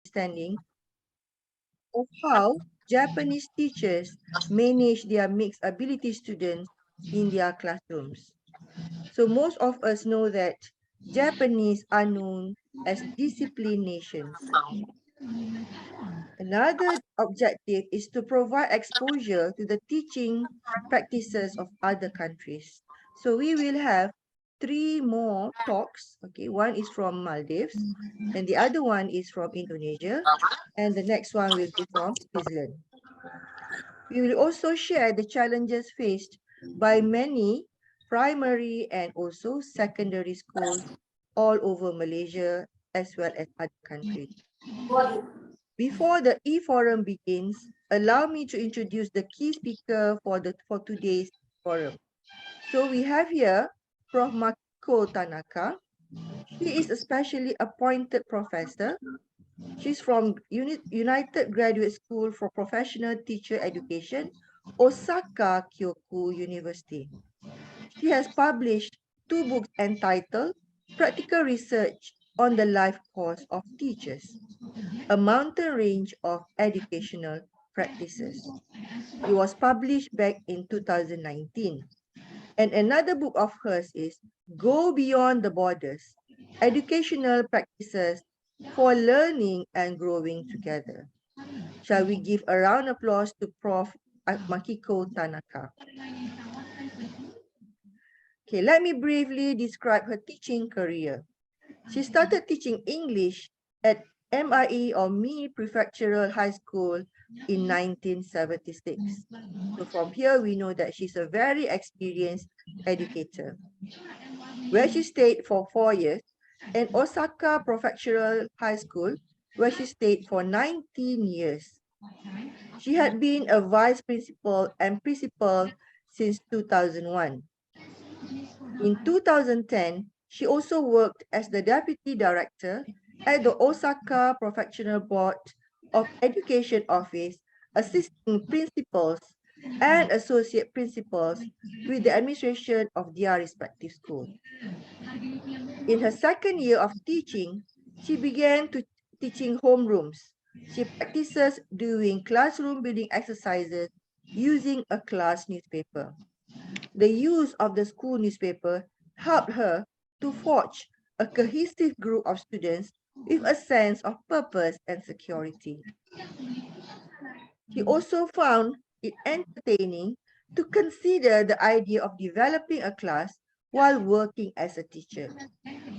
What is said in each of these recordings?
understanding of how Japanese teachers manage their mixed ability students in their classrooms. So most of us know that Japanese are known as disciplined nations. Another objective is to provide exposure to the teaching practices of other countries. So we will have three more talks. Okay, one is from Maldives, and the other one is from Indonesia, and the next one will be from Switzerland. We will also share the challenges faced by many primary and also secondary schools all over Malaysia as well as other countries. Before the e-forum begins, allow me to introduce the key speaker for today's forum. So we have here Prof. Makiko Tanaka. She is a specially appointed professor. She's from United Graduate School for Professional Teacher Education, Osaka Kyoku University. She has published 2 books entitled Practical Research on the Life Course of Teachers, a mountain range of educational practices. It was published back in 2019. And another book of hers is Go Beyond the Borders, Educational Practices for Learning and Growing Together. Shall we give a round of applause to Prof. Makiko Tanaka? Okay, let me briefly describe her teaching career. She started teaching English at MIE or Mini Prefectural High School in 1976. So from here, we know that she's a very experienced educator, where she stayed for 4 years, and Osaka Prefectural High School, where she stayed for 19 years. She had been a vice principal and principal since 2001. In 2010, she also worked as the deputy director at the Osaka Prefectural Board of Education Office, assisting principals and associate principals with the administration of their respective schools. In her second year of teaching, she began teaching homerooms. She practices doing classroom building exercises using a class newspaper. The use of the school newspaper helped her to forge a cohesive group of students with a sense of purpose and security. She also found it entertaining to consider the idea of developing a class while working as a teacher.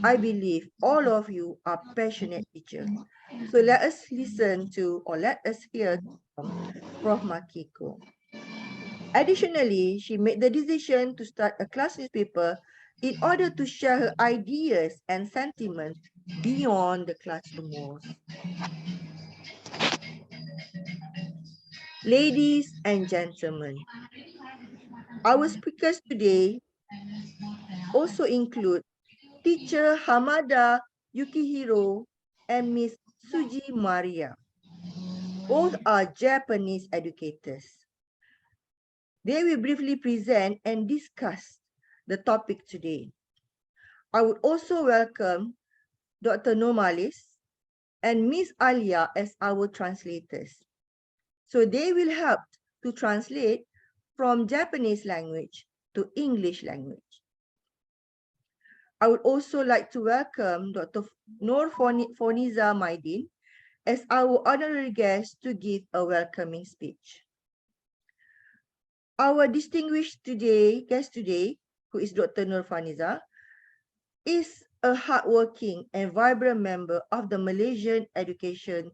I believe all of you are passionate teachers. So let us listen to or let us hear from Prof. Makiko. Additionally, she made the decision to start a class newspaper in order to share her ideas and sentiments beyond the classroom walls. Ladies and gentlemen, our speakers today also include teacher Hamada Yukihiro and Miss Suji Maria. Both are Japanese educators. They will briefly present and discuss the topic today. I would also welcome Dr. Nomalis and Miss Alia as our translators. So they will help to translate from Japanese language to English language. I would also like to welcome Dr. Noor Forniza Maidin as our honorary guest to give a welcoming speech. Our distinguished guest today, who is Dr. Noor Forniza, is a hardworking and vibrant member of the Malaysian Education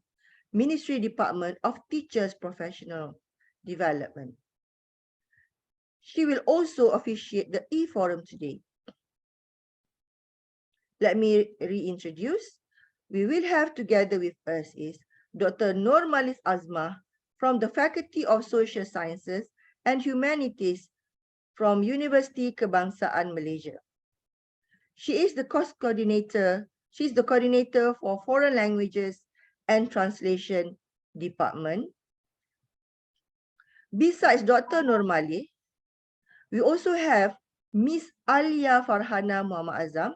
Ministry Department of Teachers Professional Development. She will also officiate the e-forum today. Let me reintroduce. We will have together with us is Dr. Normalis Azmah from the Faculty of Social Sciences and Humanities from University Kebangsaan, Malaysia. She is the course coordinator. She's the coordinator for Foreign Languages and Translation Department. Besides Dr. Normali, we also have Miss Alia Farhana Muhammad Azam.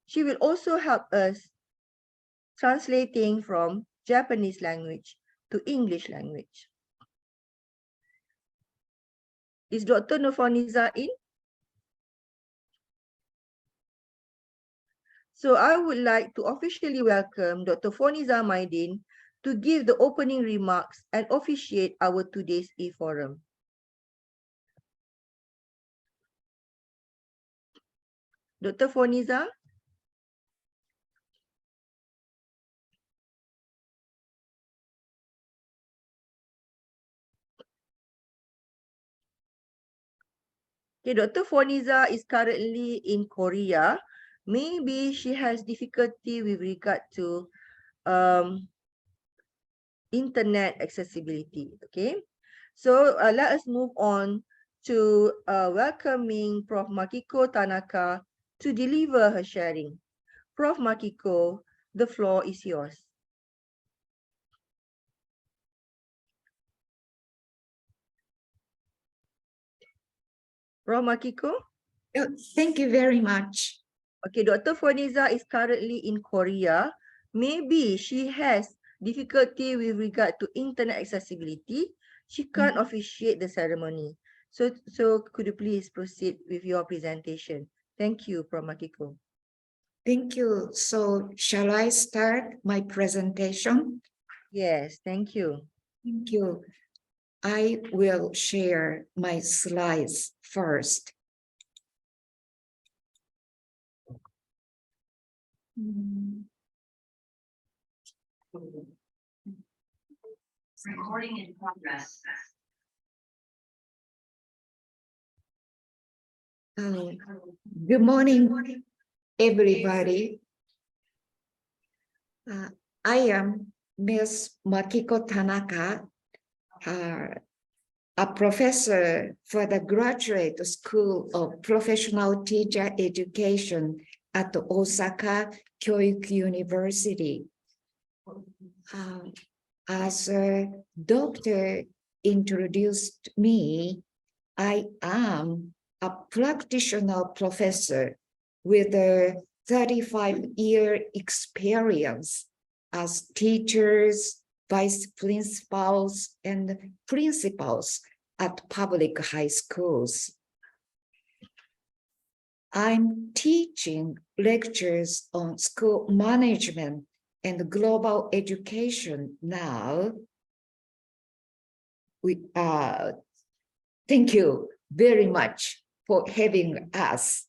She will also help us translating from Japanese language to English language. Is Dr. Nurfaniza in? So I would like to officially welcome Dr. Foniza Maidin to give the opening remarks and officiate our today's e-forum. Dr. Foniza? Okay, Dr. Foniza is currently in Korea. Maybe she has difficulty with regard to internet accessibility. Okay, so let us move on to welcoming Prof. Makiko Tanaka to deliver her sharing. Prof. Makiko, the floor is yours. Prof. Makiko? Thank you very much. Okay, Dr. Foniza is currently in Korea. Maybe she has difficulty with regard to internet accessibility. She can't officiate the ceremony. So could you please proceed with your presentation? Thank you, Prof. Makiko. Thank you. So shall I start my presentation? Yes, thank you. Thank you. I will share my slides first. Recording in progress. Good morning, everybody. I am Ms. Makiko Tanaka, a professor for the Graduate School of Professional Teacher Education at Osaka Kyoiku University. As a doctor introduced me, I am a practitioner professor with a 35-year experience as teachers, vice principals, and principals at public high schools. I'm teaching lectures on school management and global education now. Thank you very much for having us.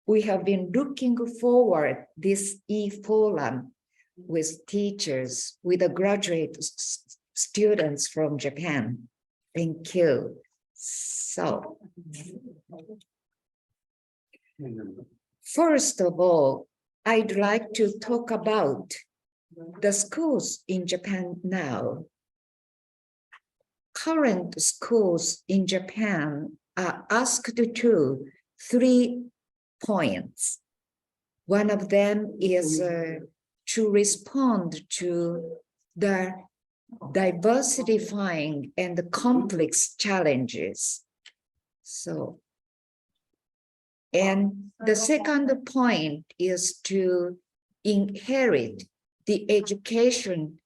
We have been looking forward this e-forum with teachers, with the graduate students from Japan. Thank you. So, first of all, I'd like to talk about the schools in Japan now. Current schools in Japan are asked to 3 points. One of them is to respond to the diversifying and the complex challenges. So, and the second point is to inherit the education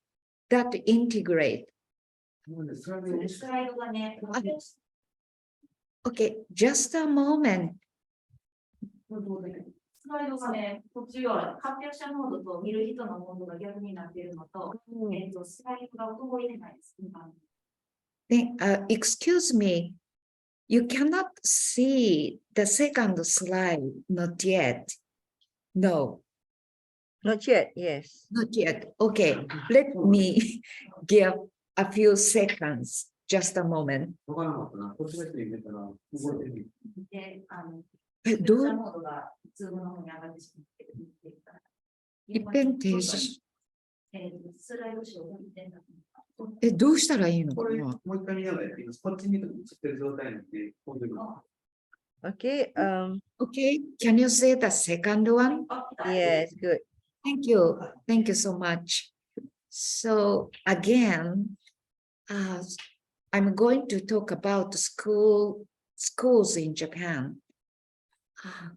that integrate. Okay, just a moment. Excuse me, you cannot see the second slide, not yet. No. Not yet, yes. Not yet. Okay, let me give a few seconds, just a moment.どうしたらいいのかな? Okay. Okay, can you say the second one? Yes, good. Thank you. Thank you so much. So again, I'm going to talk about schools in Japan.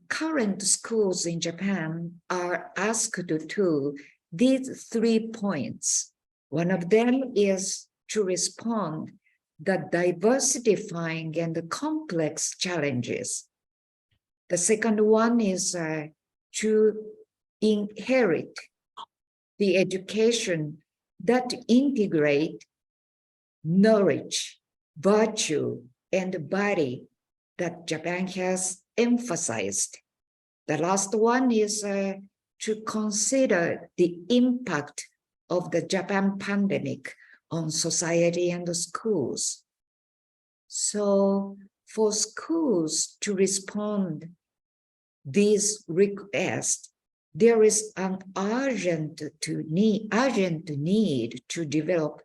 Current schools in Japan are asked to these 3 points. One of them is to respond the diversifying and the complex challenges. The second one is to inherit the education that integrate knowledge, virtue, and body that Japan has emphasized. The last one is to consider the impact of the Japan pandemic on society and the schools. So for schools to respond these requests, there is an urgent need to develop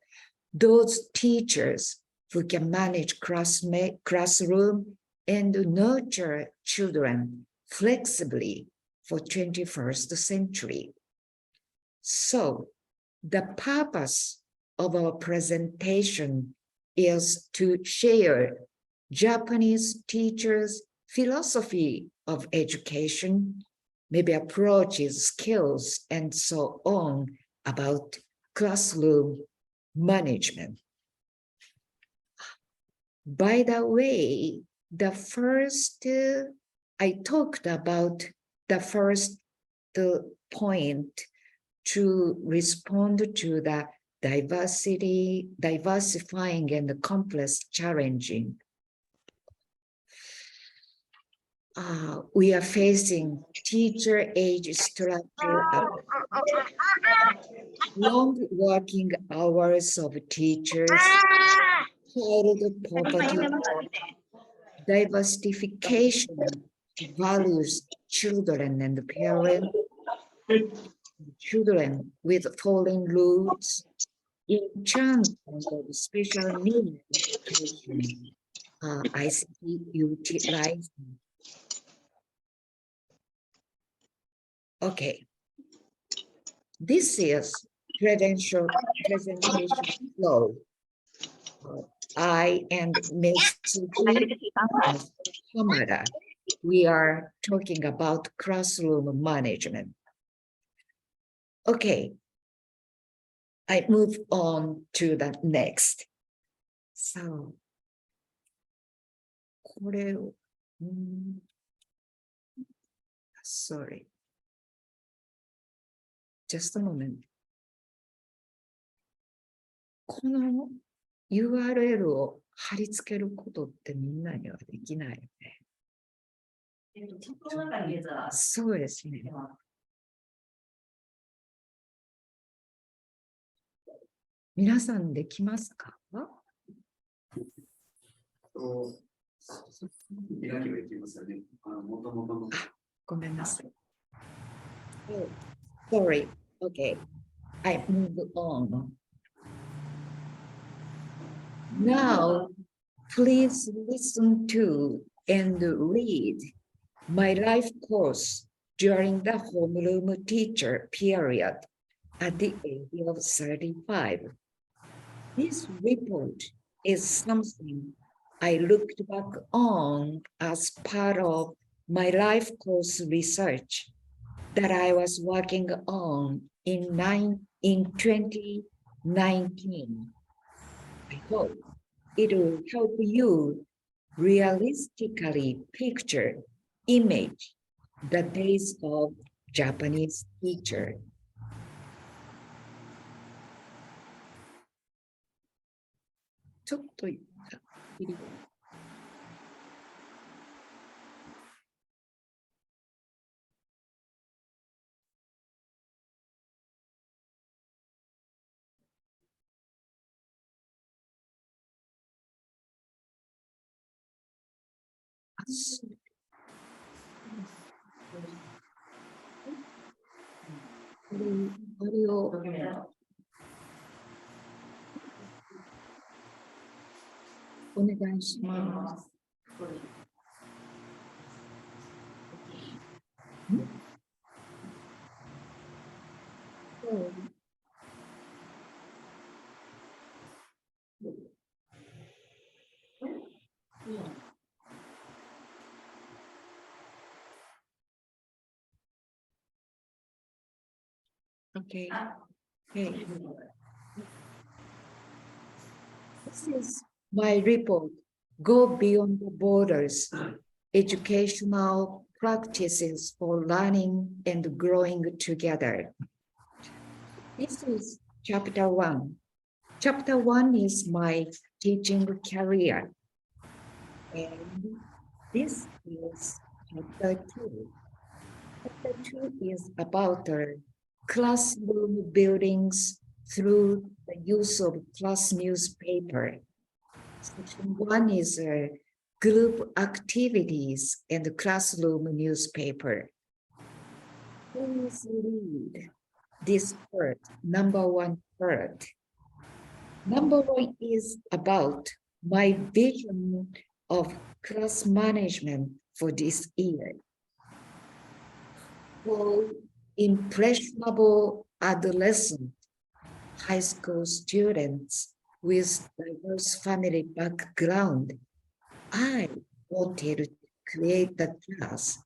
those teachers who can manage classroom and nurture children flexibly for 21st century. So the purpose of our presentation is to share Japanese teachers' philosophy of education, maybe approaches, skills, and so on about classroom management. By the way, I talked about the first point to respond to the diversifying and the complex challenging. We are facing teacher age structure, long working hours of teachers, child poverty, diversification values children and parents, children with foreign roots, enchantment of special needs education, ICT utilizing. Okay, this is presentation flow. I and Ms. Hamada, we are talking about classroom management. Okay, I move on to the next. So, sorry. Just a moment. この URL を貼り付けることってみんなにはできないよね。そうですね。皆さんできますか？ごめんなさい。Oh, sorry. Okay. I move on. Now, please listen to and read my life course during the homeroom teacher period at the age of 35. This report is something I looked back on as part of my life course research that I was working on in 2019. I hope it will help you realistically picture, image the days of Japanese teacher. Okay. Okay. This is my report, Go Beyond the Borders, Educational Practices for Learning and Growing Together. This is chapter 1. Chapter 1 is my teaching career. And this is chapter 2. Chapter 2 is about classroom buildings through the use of class newspaper. Section 1 is group activities and classroom newspaper. Please read this part, number 1 part. Number 1 is about my vision of class management for this year. For impressionable adolescent high school students with diverse family background, I wanted to create a class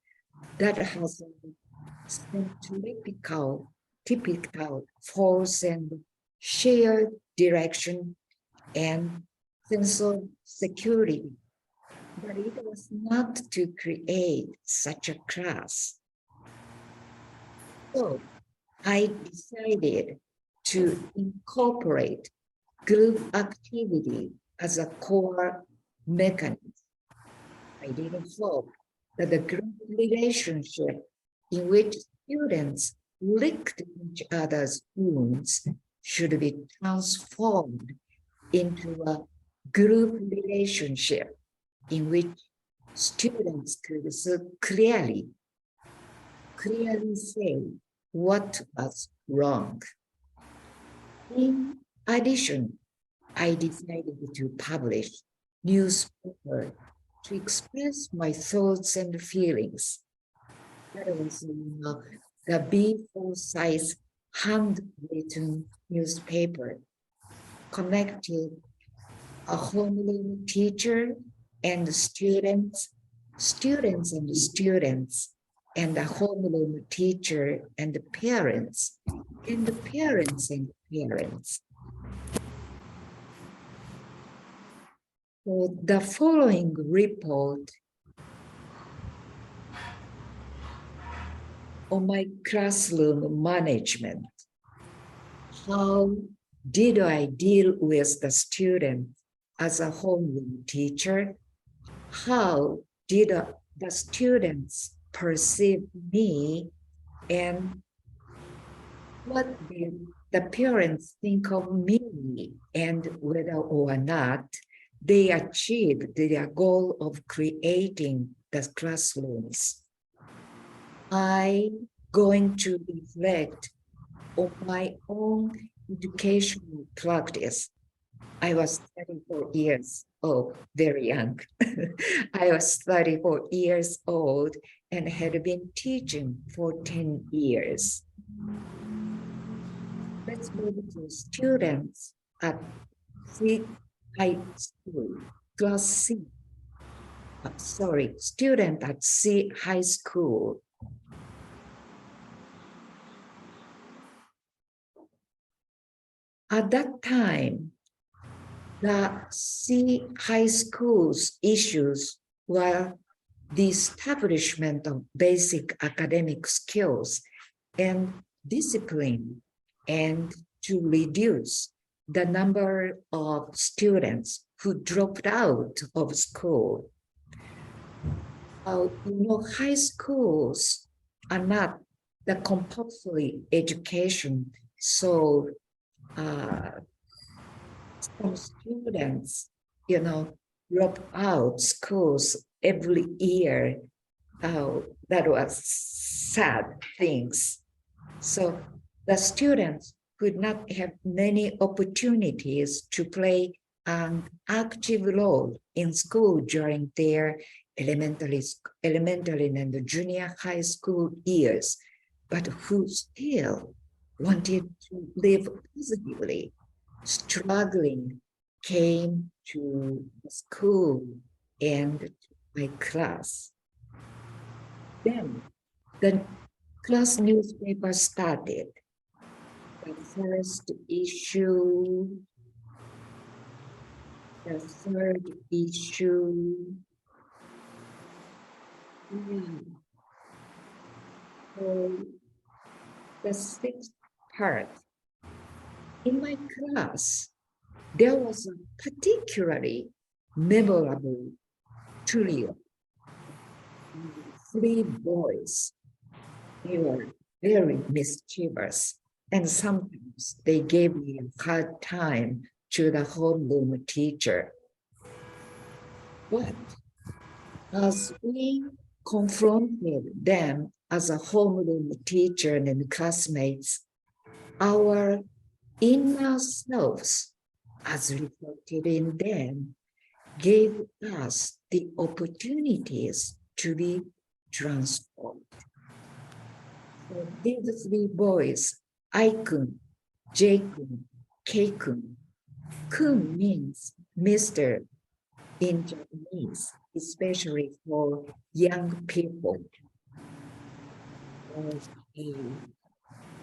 that has a typical force and shared direction and sense of security. But it was not to create such a class. So I decided to incorporate group activity as a core mechanism. I didn't hope that the group relationship in which students licked each other's wounds should be transformed into a group relationship in which students could so clearly say what was wrong. In addition, I decided to publish newspaper to express my thoughts and feelings. That was the B4 size handwritten newspaper connected a homeroom teacher and students, and a homeroom teacher and the parents, and the parents and parents. So the following report on my classroom management. How did I deal with the student as a homeroom teacher? How did the students perceive me, and what did the parents think of me, and whether or not they achieved their goal of creating the classrooms? I'm going to reflect on my own educational practice. I was 34 years old, very young. I was 34 years old and had been teaching for 10 years. Let's move to students at C High School, class C. Student at C High School. At that time, the C High School's issues were the establishment of basic academic skills and discipline, and to reduce the number of students who dropped out of school. High schools are not the compulsory education, so some students, drop out schools every year. That was sad things. So the students could not have many opportunities to play an active role in school during their elementary and junior high school years, but who still wanted to live positively, struggling, came to school and to my class. Then the class newspaper started. The first issue The third issue. So the sixth part. In my class, there was a particularly memorable trio. 3 boys. They were very mischievous, and sometimes they gave me a hard time to the homeroom teacher. But as we confronted them as a homeroom teacher and classmates, our inner selves, as reflected in them, gave us the opportunities to be transformed. So these 3 boys, I-kun, J-kun, K-kun. Kun means Mr. in Japanese, especially for young people.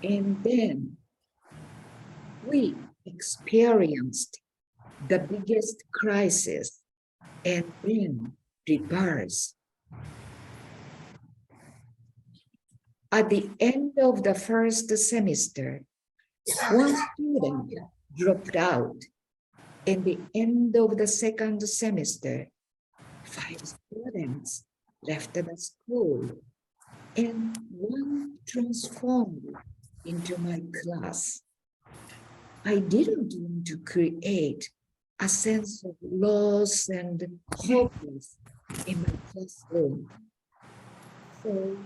And then we experienced the biggest crisis and then rebirth. At the end of the first semester, one student dropped out. At the end of the second semester, 5 students left the school, and one transformed into my class. I didn't want to create a sense of loss and hopelessness in my classroom. So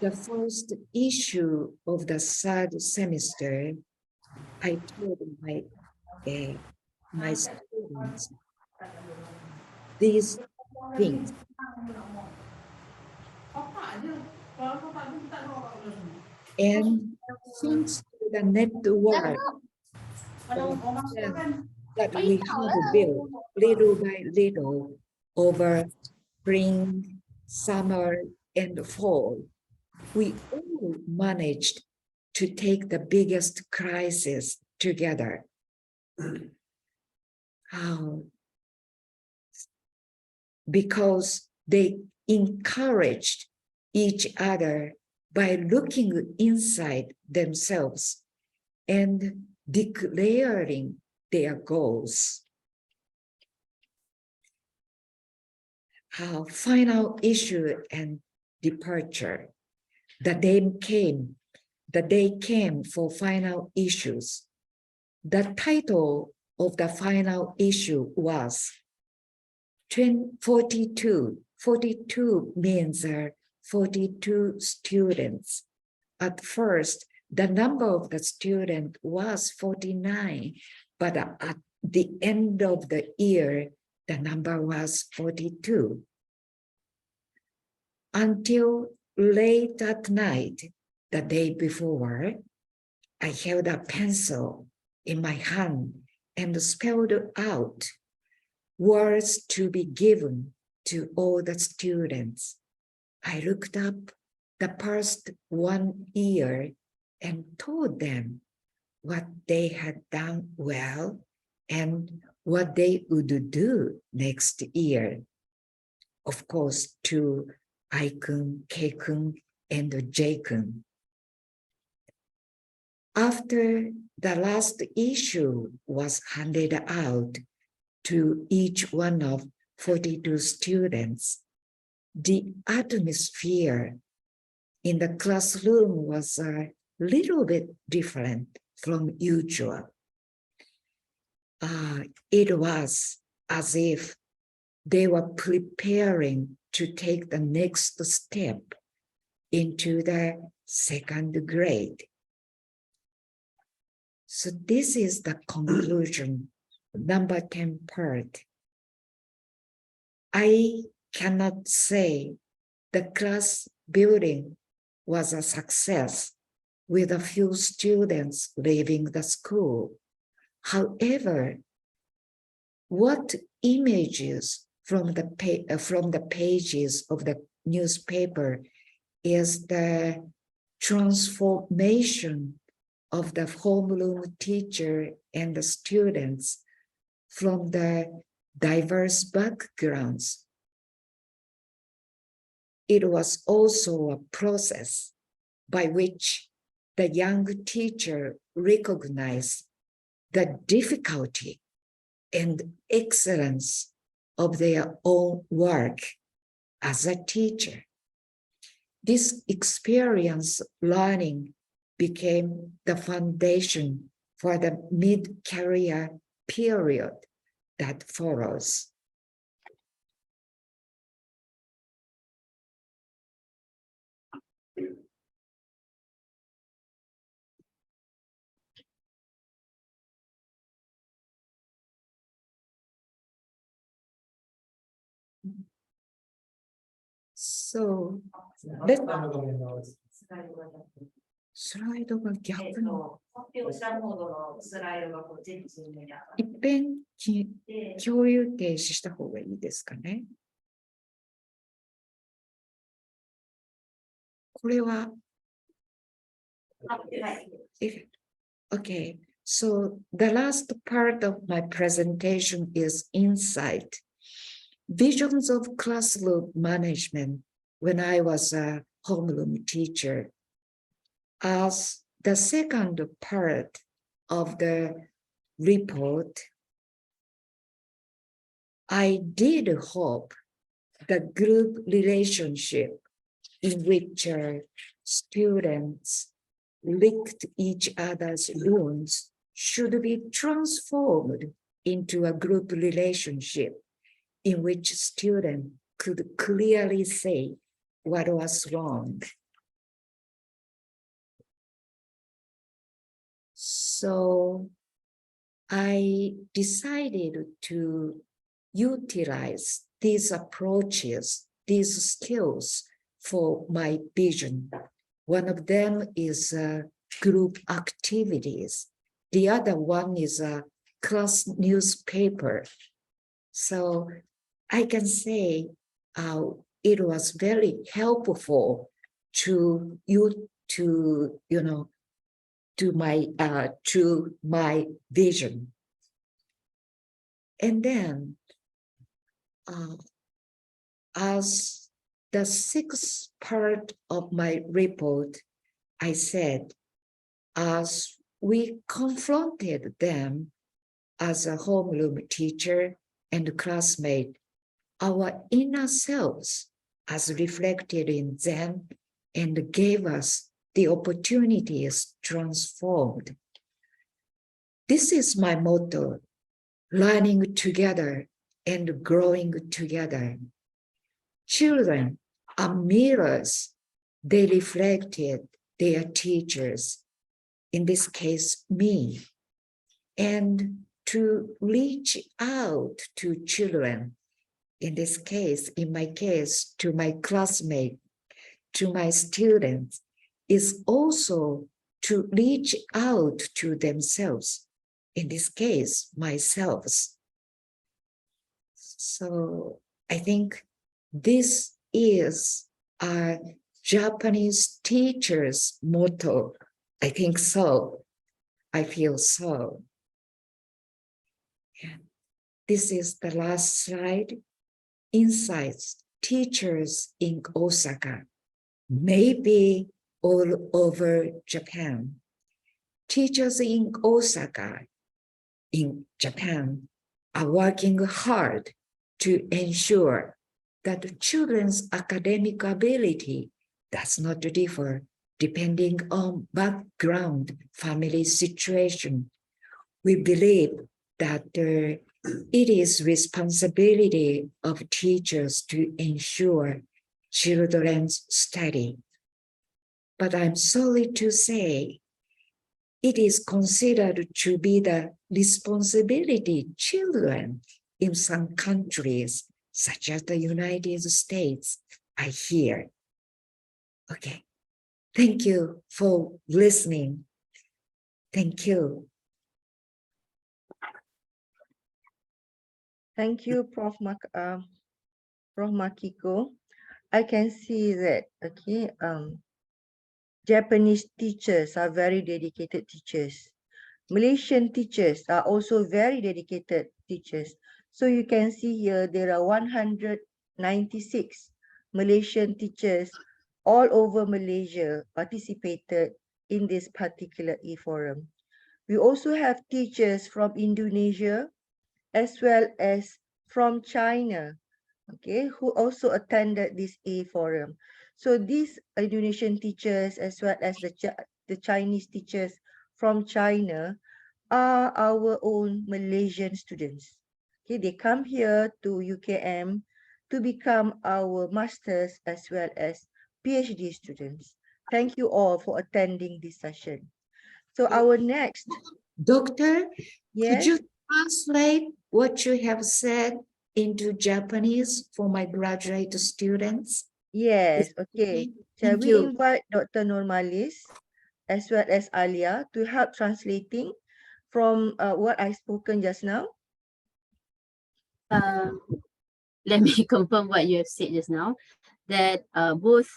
the first issue of the third semester, I told my students these things. And thanks to the network that we have built little by little over spring, summer, and fall, we all managed to take the biggest crisis together. Because they encouraged each other by looking inside themselves and declaring their goals. Our final issue and departure. The day came for final issues. The title of the final issue was 42. 42 means 42 students. At first, the number of the student was 49, but at the end of the year, the number was 42. Until late at night, the day before, I held a pencil in my hand and spelled out words to be given to all the students. I looked up the past 1 year and told them what they had done well and what they would do next year. Of course, to I-kun, K-kun, and J-kun. After the last issue was handed out to each one of 42 students, the atmosphere in the classroom was a little bit different from usual. It was as if they were preparing to take the next step into the 2nd grade. So this is the conclusion, number 10 part. I cannot say the class building was a success with a few students leaving the school. However, what images from the pages of the newspaper is the transformation of the homeroom teacher and the students from the diverse backgrounds. It was also a process by which the young teacher recognized the difficulty and excellence of their own work as a teacher. This experience learning became the foundation for the mid-career period that follows. So, let's スライドが逆に。発表したモードのスライドがこうチェックするのにいっぺん共有停止した方がいいですかね。これは、Okay, so the last part of my presentation is insight. Visions of classroom management when I was a homeroom teacher. As the second part of the report, I did hope the group relationship in which students licked each other's wounds should be transformed into a group relationship in which students could clearly say what was wrong. So I decided to utilize these approaches, these skills for my vision. One of them is group activities. The other one is a class newspaper. So I can say it was very helpful to my vision. And then as the sixth part of my report, I said, as we confronted them as a homeroom teacher and classmate, our inner selves as reflected in them and gave us the opportunities transformed. This is my motto, learning together and growing together. Children are mirrors. They reflected their teachers, in this case, me. And to reach out to children, in this case, in my case, to my classmates, to my students, is also to reach out to themselves, in this case, myself. So I think this is a Japanese teacher's motto. I think so. I feel so. Yeah. This is the last slide. Insights, teachers in Osaka, maybe all over Japan. Teachers in Osaka, in Japan, are working hard to ensure that children's academic ability does not differ depending on background, family situation. We believe that it is responsibility of teachers to ensure children's study. But I'm sorry to say, it is considered to be the responsibility of children in some countries, such as the United States, I hear. Okay, thank you for listening. Thank you. Thank you, Prof. Makiko. I can see that, Japanese teachers are very dedicated teachers. Malaysian teachers are also very dedicated teachers. So you can see here, there are 196 Malaysian teachers all over Malaysia participated in this particular e-forum. We also have teachers from Indonesia as well as from China, okay, who also attended this e-forum. So these Indonesian teachers as well as the Chinese teachers from China are our own Malaysian students. Okay, they come here to UKM to become our masters as well as PhD students. Thank you all for attending this session. So our next, Doctor, could yes, you translate what you have said into Japanese for my graduate students? yes, okay. Shall Thank we you. invite Dr. Normalis as well as Alia to help translating from what I spoken just now? Let me confirm what you have said just now, that both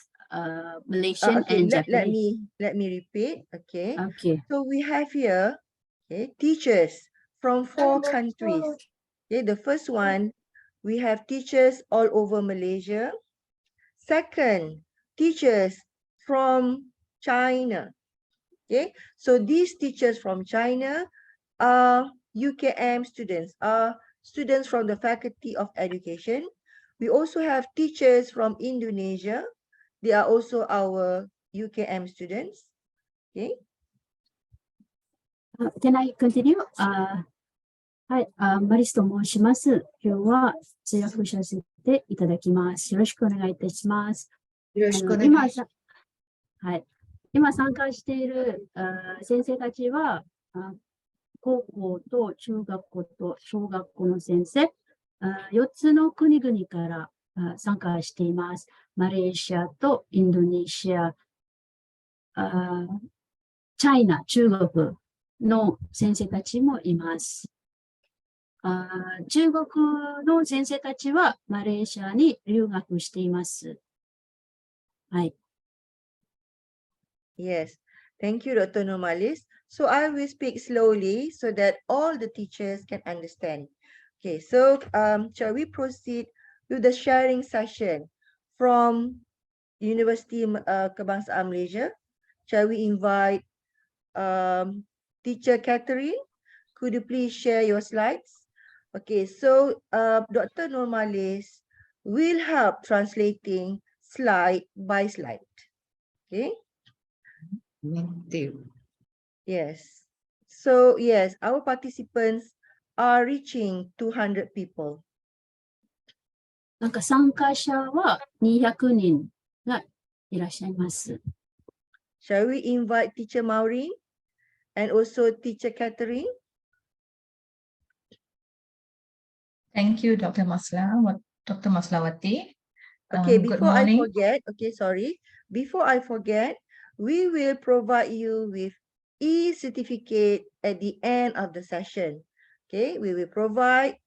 Malaysian Okay, and let Japanese. me repeat. Okay, Okay. so we have here, okay, teachers from 4 countries. Okay, the first one, we have teachers all over Malaysia. Second, teachers from China. Okay, so these teachers from China are UKM students, are students from the Faculty of Education. We also have teachers from Indonesia. They are also our UKM students. Okay. Can I continue? はい、マリスと申します。今日は通訳させていただきます。よろしくお願いいたします。よろしくお願いします。はい、今参加している先生たちは、高校と中学校と小学校の先生、4つの国々から参加しています。マレーシアとインドネシア、チャイナ、中国の先生たちもいます。中国の先生たちはマレーシアに留学しています。はい。Yes. Thank you, Dr. Normalis. So I will speak slowly so that all the teachers can understand. Okay, so shall we proceed with the sharing session from University Kebangsaan Malaysia? Shall we invite Teacher Catherine? Could you please share your slides? Okay, so Dr. Normalis will help translating slide by slide. Okay. Thank you. Yes. So yes, our participants are reaching 200 people. なんか参加者は200人がいらっしゃいます。Shall we invite Teacher Maureen and also Teacher Catherine? Thank you, Dr. Maslawati. Okay, Good before I morning. forget, okay, sorry. Before I forget, we will provide you with e-certificate at the end of the session. Okay, we will provide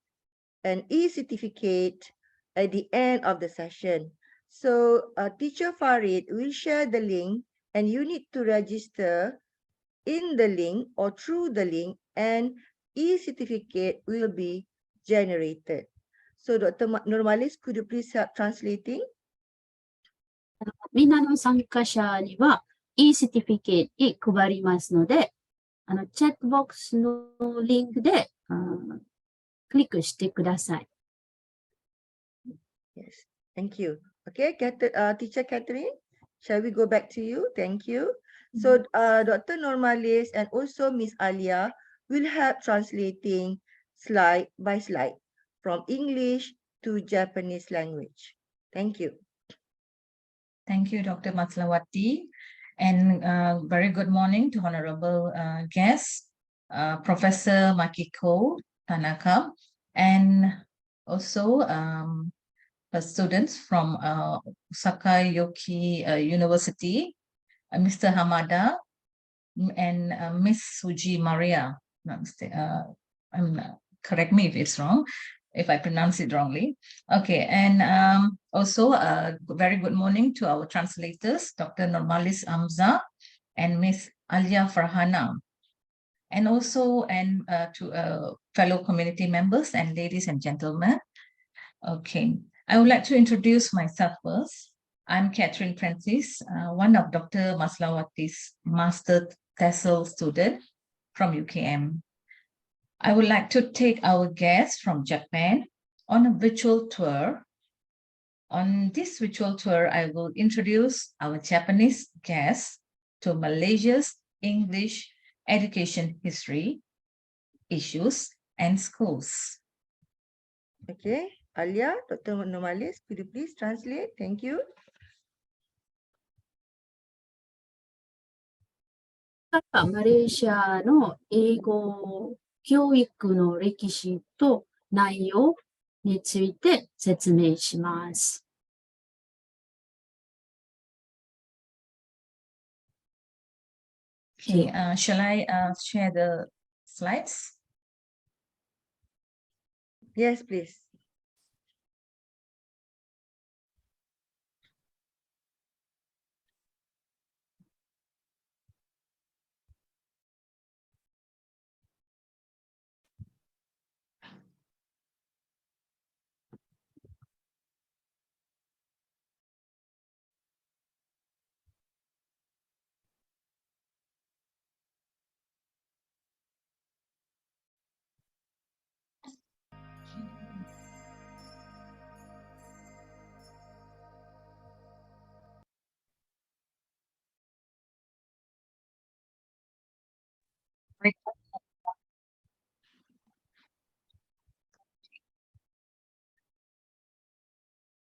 an e-certificate at the end of the session. So Teacher Farid will share the link and you need to register in the link or through the link and e-certificate will be generated. So Dr. Normalis, could you please help translating? みんなの参加者には e-certificate 配りますので、チャットボックスのリンクでクリックしてください。Yes, thank you. Okay, Teacher Catherine, shall we go back to you? Thank you. So Dr. Normalis and also Miss Alia will help translating slide by slide from English to Japanese language. Thank you. Thank you, Dr. Maslawati. And very good morning to honorable guests, Professor Makiko Tanaka, and also the students from Sakayoki University, Mr. Hamada, and Miss Suji Maria. Correct me if it's wrong, if I pronounce it wrongly. Okay, and also a very good morning to our translators, Dr. Normalis Amza and Miss Alia Farhana. and also to fellow community members and ladies and gentlemen. Okay, I would like to introduce myself first. I'm Catherine Francis, one of Dr. Maslawati's master TESOL student from UKM. I would like to take our guest from Japan on a virtual tour. On this virtual tour, I will introduce our Japanese guest to Malaysia's English education history, issues, and schools. Okay, Alia, Dr. Nomalis, could you please translate? Thank you. マレーシアの英語教育の歴史と内容について説明します。Okay, shall I share the slides? Yes, please.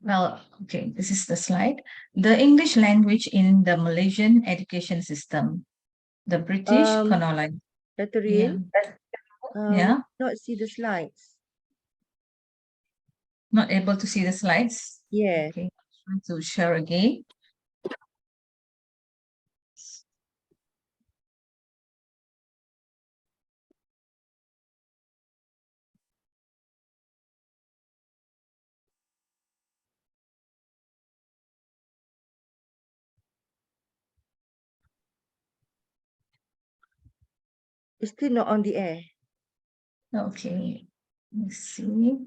Well, okay, this is the slide. The English language in the Malaysian education system. The British colonized. Catherine, Yeah. not see the slides. Not able to see the slides? Yes. Okay, I'm trying to share again. It's still not on the air. Okay, let's see.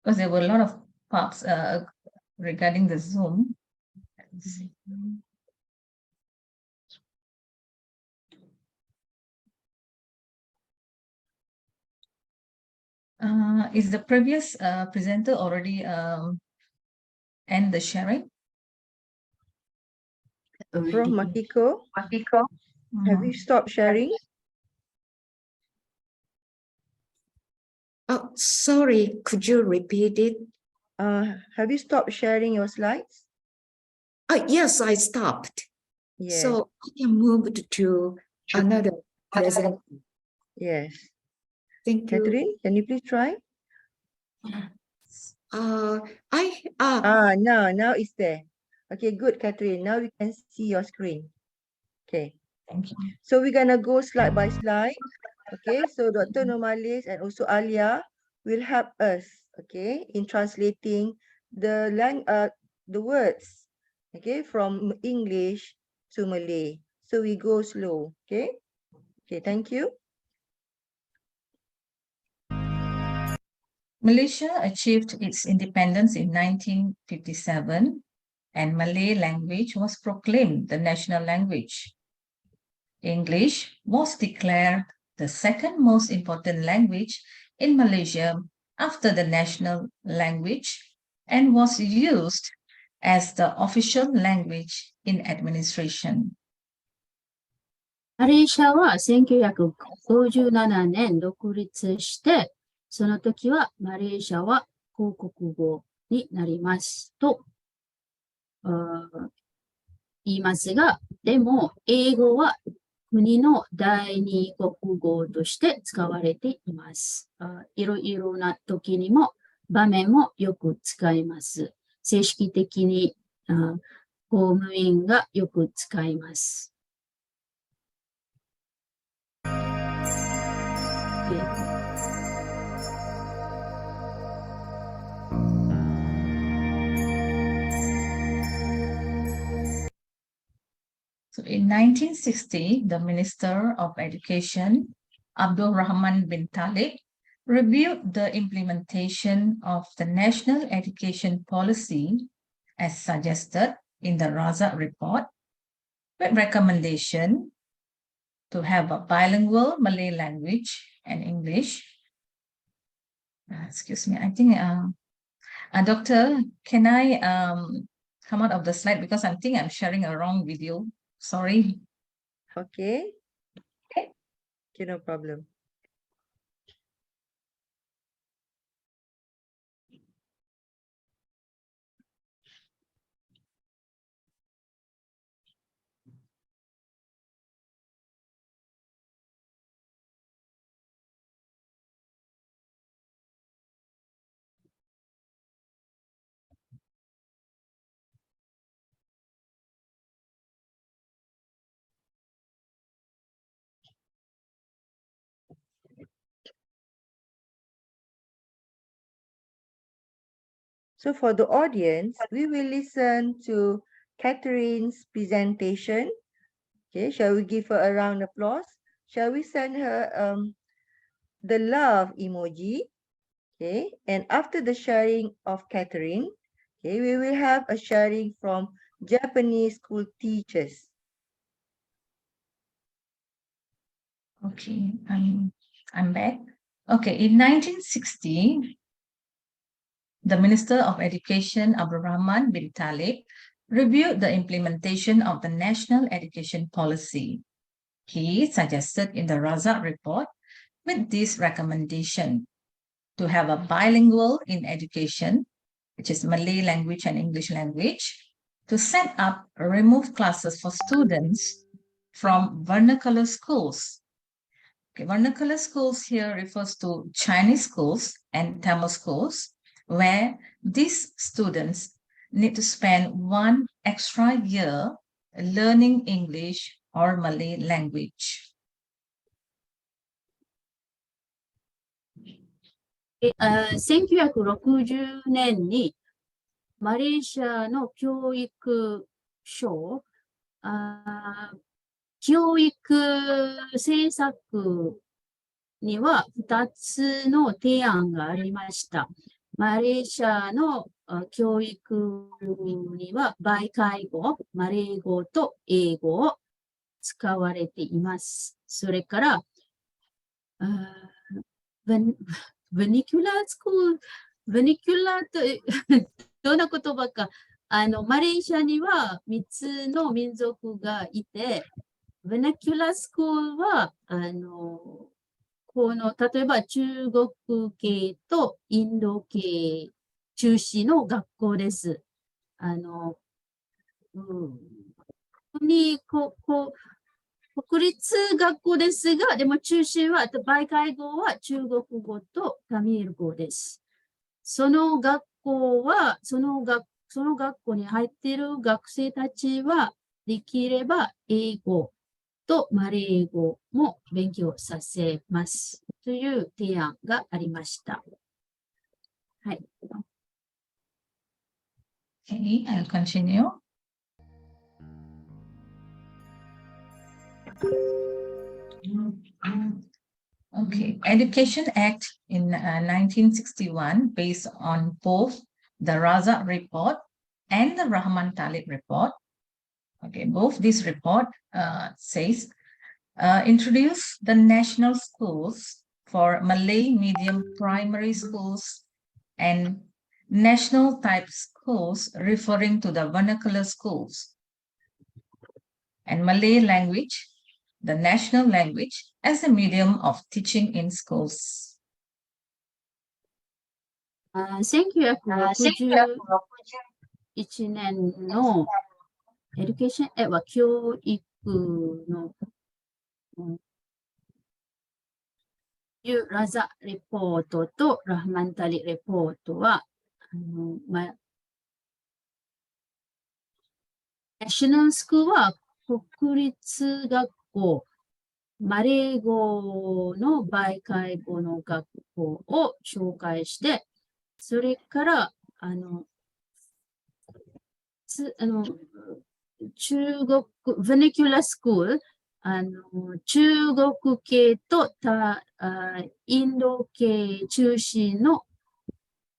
Because there were a lot of pops regarding the Zoom. Let's see. Is the previous presenter already end the sharing? Prof. Makiko, have you stopped sharing? Oh, sorry, could you repeat it? Have you stopped sharing your slides? Yes, I stopped. Yes. So I can move to another present. Yes. Thank you. Catherine, can you please try? Now it's there. Okay, good, Catherine. Now we can see your screen. Okay. Thank you. So we're gonna go slide by slide. Okay, so Dr. Nomalis and also Alia will help us, okay, in translating the words, okay, from English to Malay. So we go slow, okay? Okay, thank you. Malaysia achieved its independence in 1957 and Malay language was proclaimed the national language. English was declared the second most important language in Malaysia after the national language and was used as the official language in administration. マレーシアは1957年独立して、その時はマレーシアは公国語になりますと言いますが、でも英語は国の第二国語として使われています。いろいろな時にも場面もよく使います。正式的に公務員がよく使います。So in 1960, the Minister of Education Abdul Rahman bin Talib reviewed the implementation of the National Education Policy as suggested in the Razak report, with recommendation to have a bilingual Malay language and English. Excuse me, I think, Doctor, can I come out of the slide because I think I'm sharing a wrong video. Sorry. Okay. Okay, no problem. So for the audience, we will listen to Catherine's presentation. Okay, shall we give her a round of applause? Shall we send her the love emoji? Okay, and after the sharing of Catherine, okay, we will have a sharing from Japanese school teachers. Okay, I'm back. Okay, in 1960, the Minister of Education, Abdul Rahman bin Talib, reviewed the implementation of the National Education Policy. He suggested in the Razak report with this recommendation to have a bilingual in education, which is Malay language and English language, to set up removed classes for students from vernacular schools. Okay, vernacular schools here refers to Chinese schools and Tamil schools, where these students need to spend 1 extra year learning English or Malay language. 1960年にマレーシアの教育省、教育政策には2つの提案がありました。マレーシアの教育には媒介語、マレー語と英語を使われています。それから、ベニキュラースクール、ベニキュラーと、どんな言葉か、マレーシアには3つの民族がいて、ベニキュラースクールは、例えば中国系とインド系中心の学校です。国立学校ですが、でも中心は、媒介語は中国語とタミル語です。その学校に入っている学生たちは、できれば英語とマレー語も勉強させますという提案がありました。はい。Okay, I'll continue. Okay, Education Act in 1961, based on both the Razak report and the Rahman Talib report. Okay, both this report says introduce the national schools for Malay medium primary schools and national type schools referring to the vernacular schools, and Malay language, the national language, as a medium of teaching in schools. 1961年のエデュケーションは教育のラザレポートとラハマンタリレポートは、ナショナルスクールは国立学校、マレー語の媒介語の学校を紹介して、それから、中国、vernacular school、中国系とインド系中心の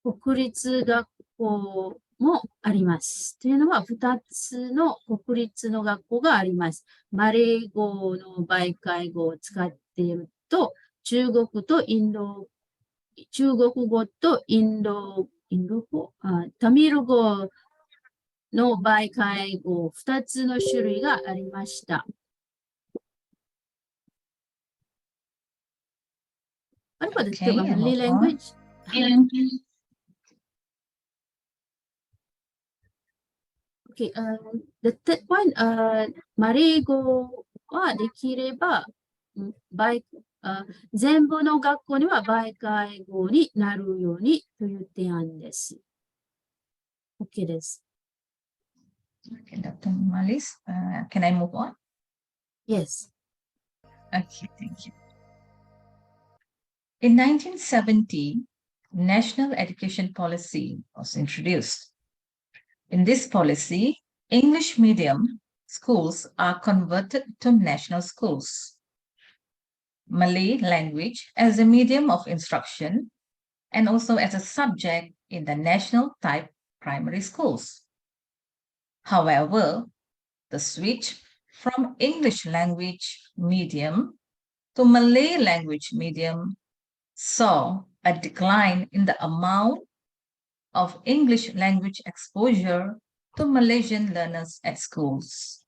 国立学校もあります。というのは、2つの国立の学校があります。マレー語の媒介語を使っていると、中国語とインド語、タミル語の媒介語、2つの種類がありました。What about the Okay, and Malay move on. language? Okay, the third point, マレー語はできれば、全部の学校には媒介語になるようにという提案です。OK です。Okay, Dr. Malis, can I move on? Yes. Okay, thank you. In 1970, National Education Policy was introduced. In this policy, English medium schools are converted to national schools. Malay language as a medium of instruction and also as a subject in the national type primary schools. However, the switch from English language medium to Malay language medium saw a decline in the amount of English language exposure to Malaysian learners at schools.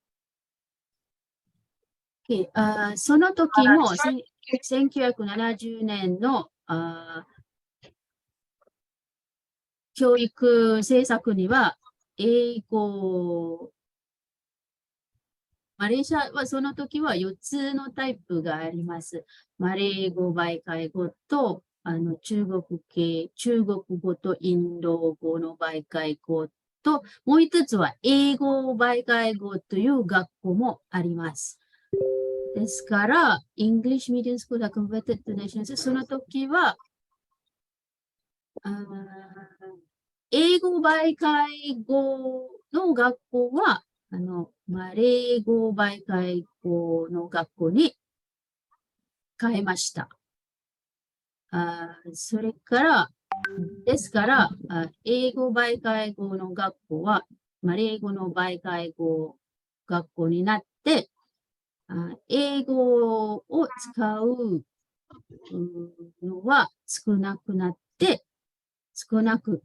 Okay, その時も1970年の教育政策には英語、マレーシアはその時は4つのタイプがあります。マレー語、媒介語と中国語とインド語の媒介語と、もう一つは英語媒介語という学校もあります。ですから、English Medium Schoolが converted to national school、その時は、英語媒介語の学校は、マレー語媒介語の学校に変えました。それから、ですから、英語媒介語の学校は、マレー語の媒介語学校になって、英語を使うのは少なく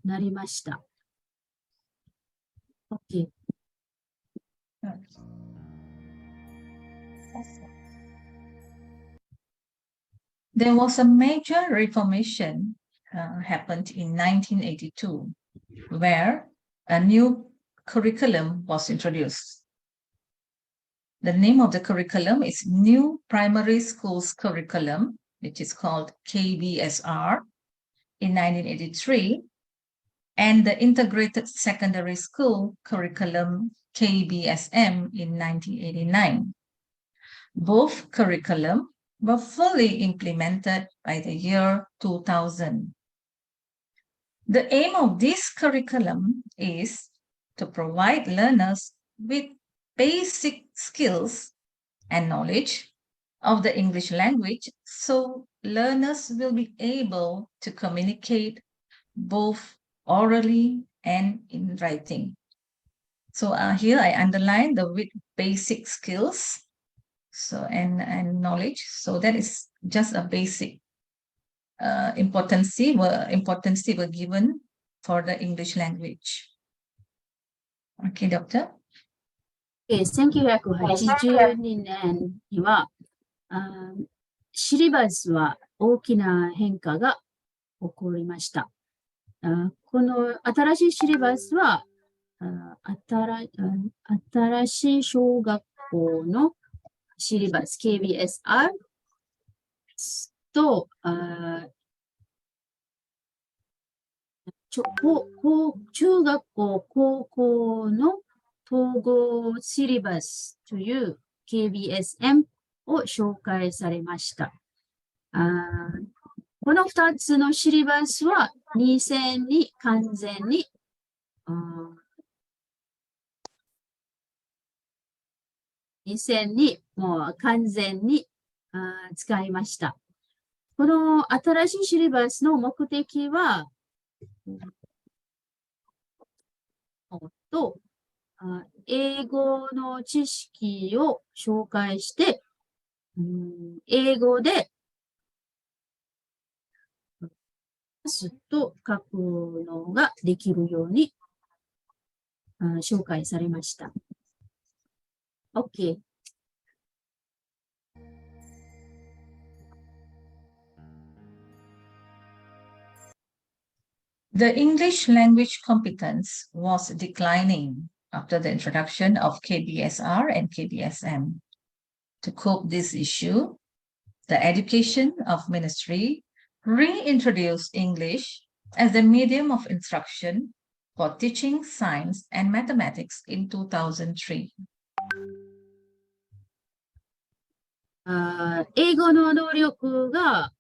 なりました。OK。There was a major reformation happened in 1982, where a new curriculum was introduced. The name of the curriculum is New Primary Schools Curriculum, which is called KBSR in 1983, and the Integrated Secondary School Curriculum KBSM in 1989. Both curriculum were fully implemented by the year 2000. The aim of this curriculum is to provide learners with basic skills and knowledge of the English language, so learners will be able to communicate both orally and in writing. So here I underline the with basic skills and knowledge. So that is just a basic importance were given for the English language. Okay, Doctor. 1982年には、シリバスは大きな変化が起こりました。この新しいシリバスは、新しい小学校のシリバス KBSR と、中学校、高校の統合シリバスという KBSM を紹介されました。この2つのシリバスは2000に完全に2002もう完全に使いました。この新しいシリバスの目的は、英語の知識を紹介して、英語でスと書くのができるように紹介されました。OK。The English language competence was declining after the introduction of KBSR and KBSM. To cope this issue, the Education of Ministry reintroduced English as the medium of instruction for teaching science and mathematics in 2003. 英語の能力が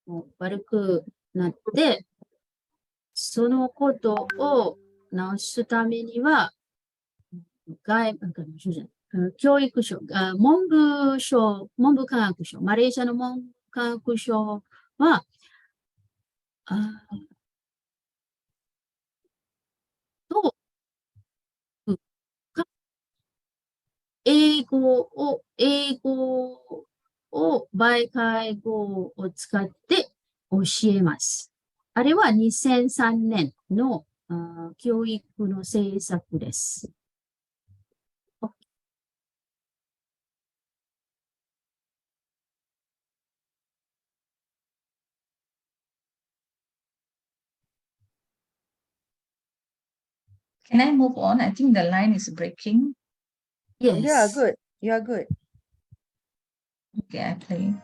もう悪くなって、そのことを直すためには、教育省、文部科学省、マレーシアの文部科学省は、英語を媒介語を使って教えます。あれは2003年の教育の政策です。Can I move on? I think the line is breaking. Yes. Yeah, good. You are good. Okay, I play.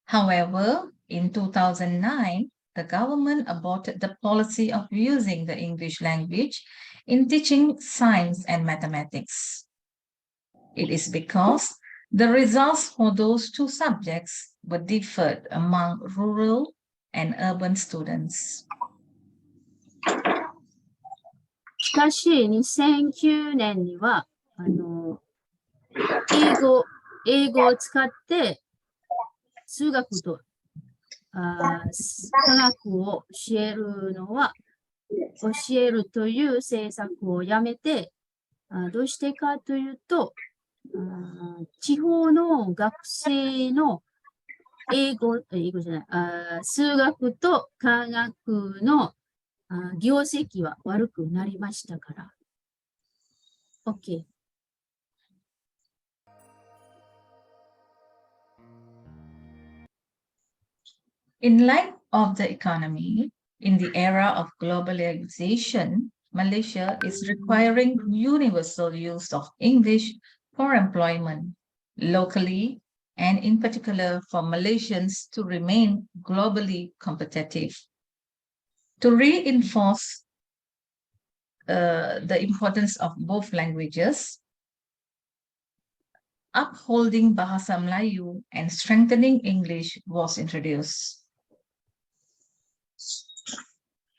However, in 2009, the government aborted the policy of using the English language in teaching science and mathematics. It is because the results for those two subjects were differed among rural and urban students. しかし、2009年には、英語を使って、数学と科学を教えるという政策をやめて、どうしてかというと、地方の学生の数学と科学の業績は悪くなりましたから。OK。In light of the economy, in the era of globalization, Malaysia is requiring universal use of English for employment locally and in particular for Malaysians to remain globally competitive. To reinforce the importance of both languages, upholding Bahasa Melayu and strengthening English was introduced.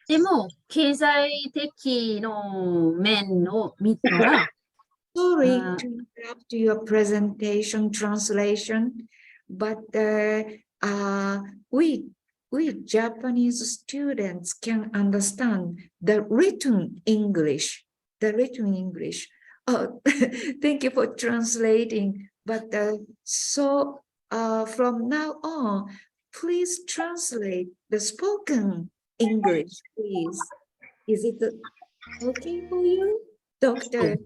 でも、経済的の面を見たら、Sorry to interrupt your presentation translation, but we Japanese students can understand the written English. Oh, thank you for translating. But from now on, please translate the spoken English, please. Is it okay for you, Doctor?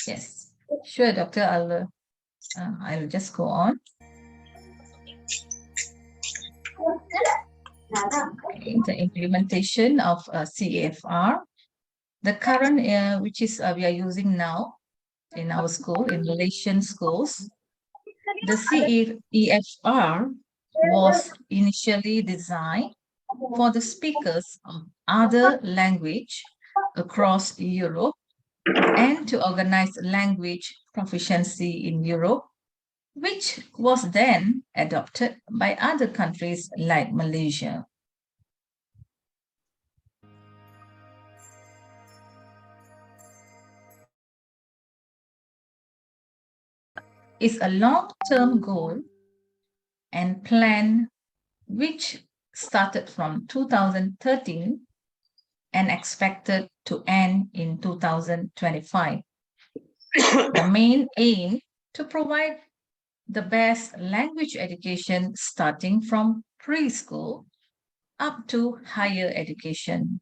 Yes, sure, Doctor. I'll just go on. Okay, the implementation of CAFR, the current which is we are using now in our school, in Malaysian schools. The CAFR was initially designed for the speakers of other language across Europe and to organize language proficiency in Europe, which was then adopted by other countries like Malaysia. is a long-term goal and plan which started from 2013 and expected to end in 2025. The main aim to provide the best language education starting from preschool up to higher education.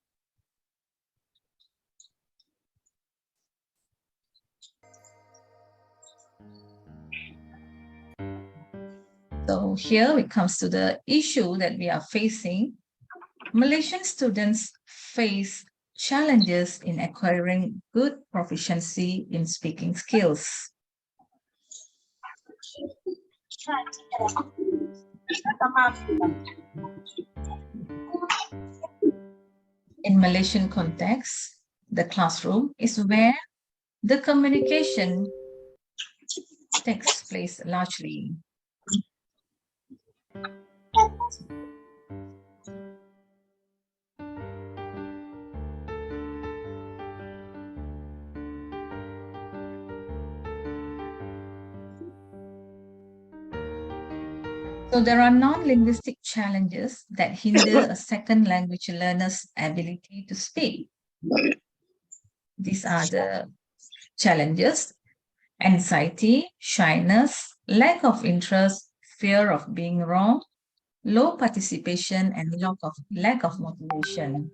So here it comes to the issue that we are facing. Malaysian students face challenges in acquiring good proficiency in speaking skills. In Malaysian context, the classroom is where the communication takes place largely. So there are non-linguistic challenges that hinder a second language learner's ability to speak. These are the challenges: anxiety, shyness, lack of interest, fear of being wrong, low participation, and lack of motivation.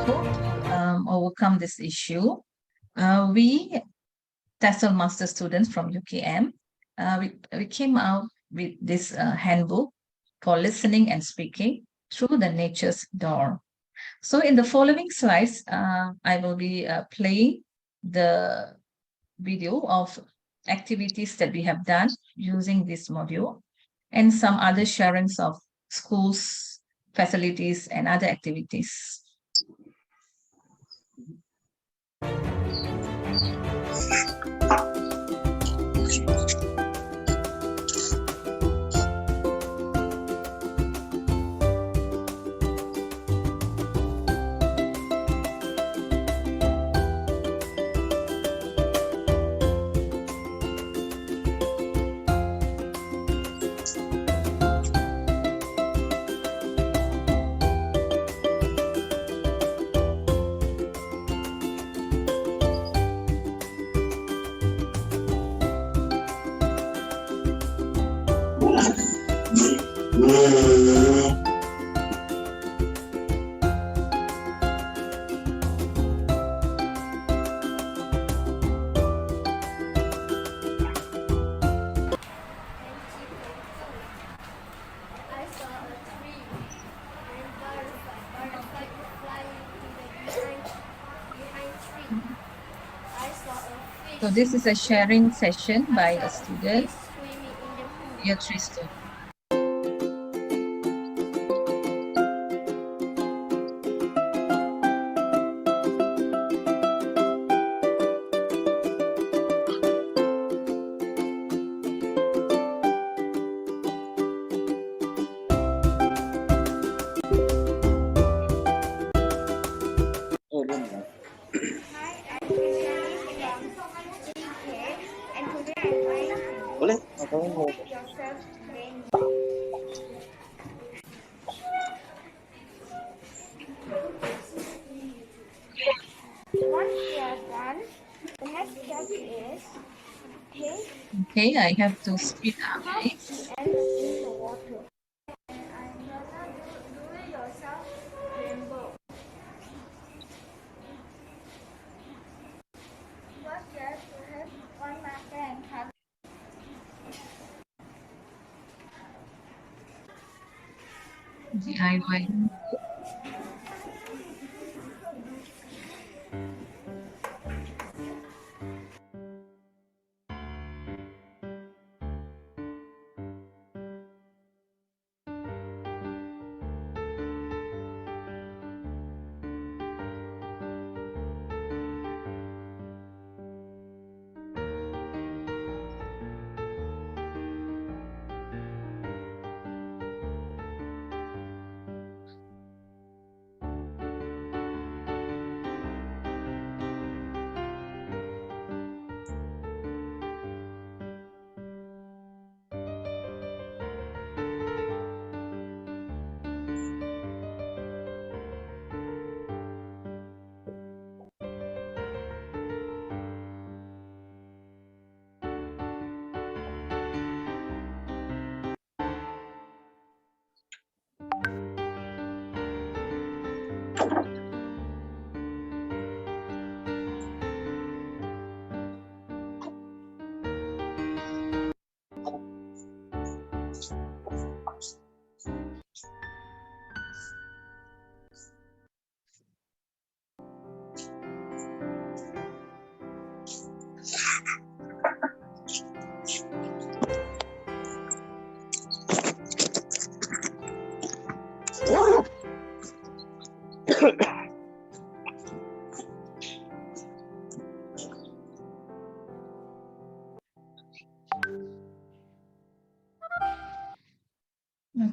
So to overcome this issue, we, TESOL Master students from UKM, we came out with this handbook for listening and speaking through the nature's door. So in the following slides, I will be playing the video of activities that we have done using this module and some other sharings of schools, facilities, and other activities. I saw a tree and butterfly flying behind tree. I saw a fish. So this is a sharing session by I a saw student, fish swimming in the pool. year 3 student. Hi, I'm Christian from GK, and today I'm going to make yourself rainbow. Once we are done, the next step is take Okay, I have to speed up. half the ends in the water. And I'm gonna do it yourself rainbow. First, you have to have one marker and color. DIY.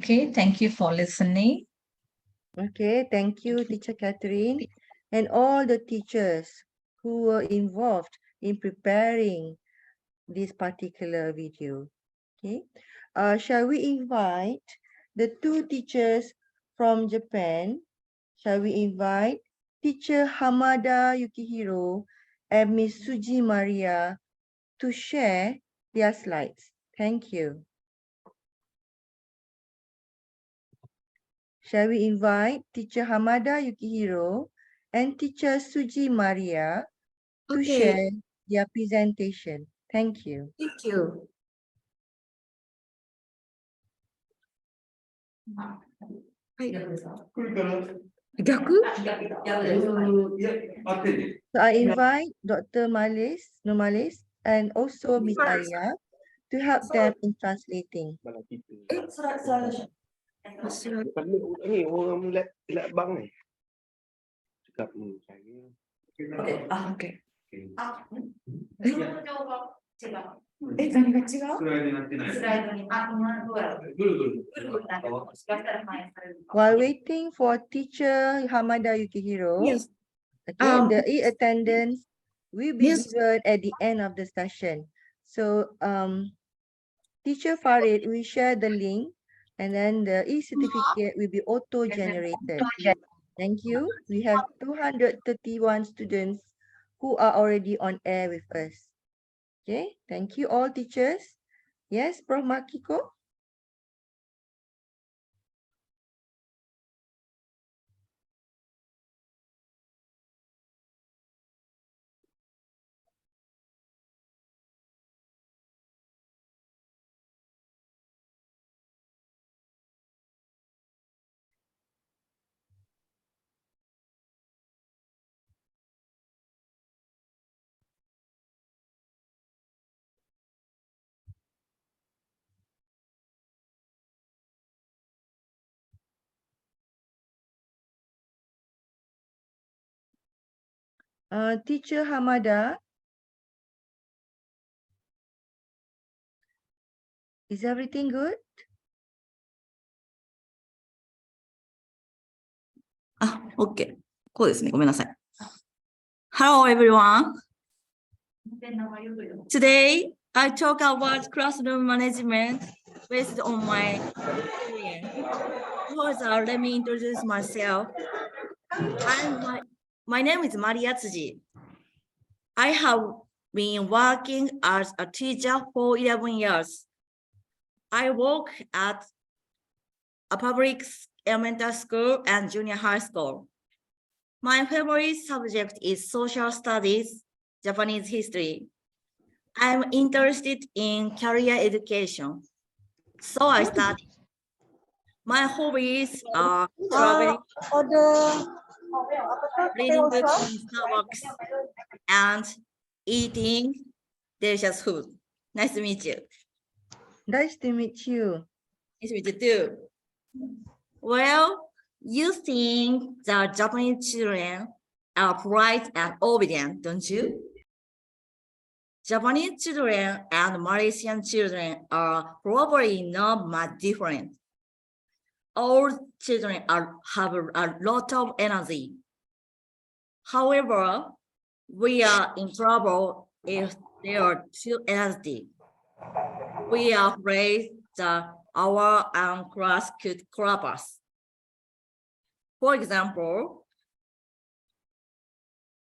Okay, thank you for listening. Okay, thank you, Teacher Catherine, and all the teachers who were involved in preparing this particular video. Okay, shall we invite the two teachers from Japan? Shall we invite Teacher Hamada Yukihiro and Miss Suji Maria to share their slides? Thank you. Shall we invite Teacher Hamada Yukihiro and Teacher Suji Maria to share their presentation? Thank you. Thank you. 逆 So I invite Dr. Nomalis, and also Miss Arya to help them in translating. Ini orang let bang ni. Cakap saya. Okay. 違う。何が違う？スライドになってない。スライドに、今どうやろう。ぐるぐる。ぐるぐるなんかもしかしたら反映されるかも。 While waiting for Teacher Hamada Yukihiro, Yes. okay, the e-attendance will be Yes. given at the end of the session. So Teacher Farid will share the link, and then the e-certificate will be auto-generated. Thank you. We have 231 students who are already on air with us. Okay, thank you all teachers. Yes, Prof. Makiko? Teacher Hamada, is everything good? OK。こうですね。ごめんなさい。Hello, everyone. Today, I talk about classroom management based on my experience. First, let me introduce myself. My name is Maria Tsuji. I have been working as a teacher for 11 years. I work at a public elementary school and junior high school. My favorite subject is social studies, Japanese history. I'm interested in career education, so I study. My hobbies are traveling, reading books in Starbucks, and eating delicious food. Nice to meet you. Nice to meet you. Nice to meet you too. Well, you think the Japanese children are polite and obedient, don't you? Japanese children and Malaysian children are probably not much different. All children have a lot of energy. However, we are in trouble if they are too energetic. We are afraid that our own class could collapse. For example,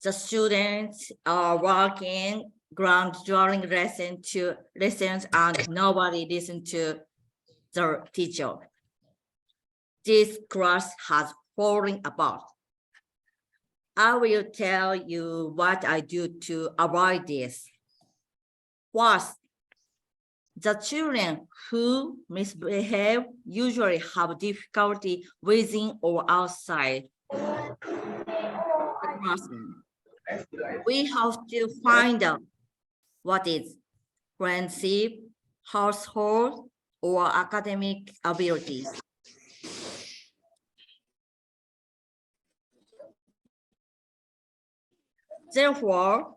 the students are walking around during lessons and nobody listens to the teacher. This class has fallen apart. I will tell you what I do to avoid this. First, the children who misbehave usually have difficulty within or outside the classroom. We have to find out what is friendship, household, or academic abilities. Therefore,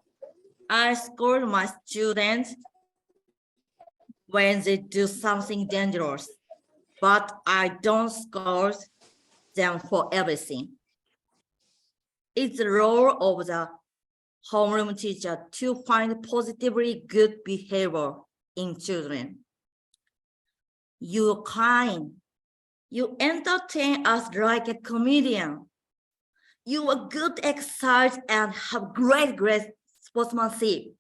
I scold my students when they do something dangerous, but I don't scold them for everything. It's the role of the homeroom teacher to find positively good behavior in children. You're kind. You entertain us like a comedian. You are good exercise and have great sportsmanship.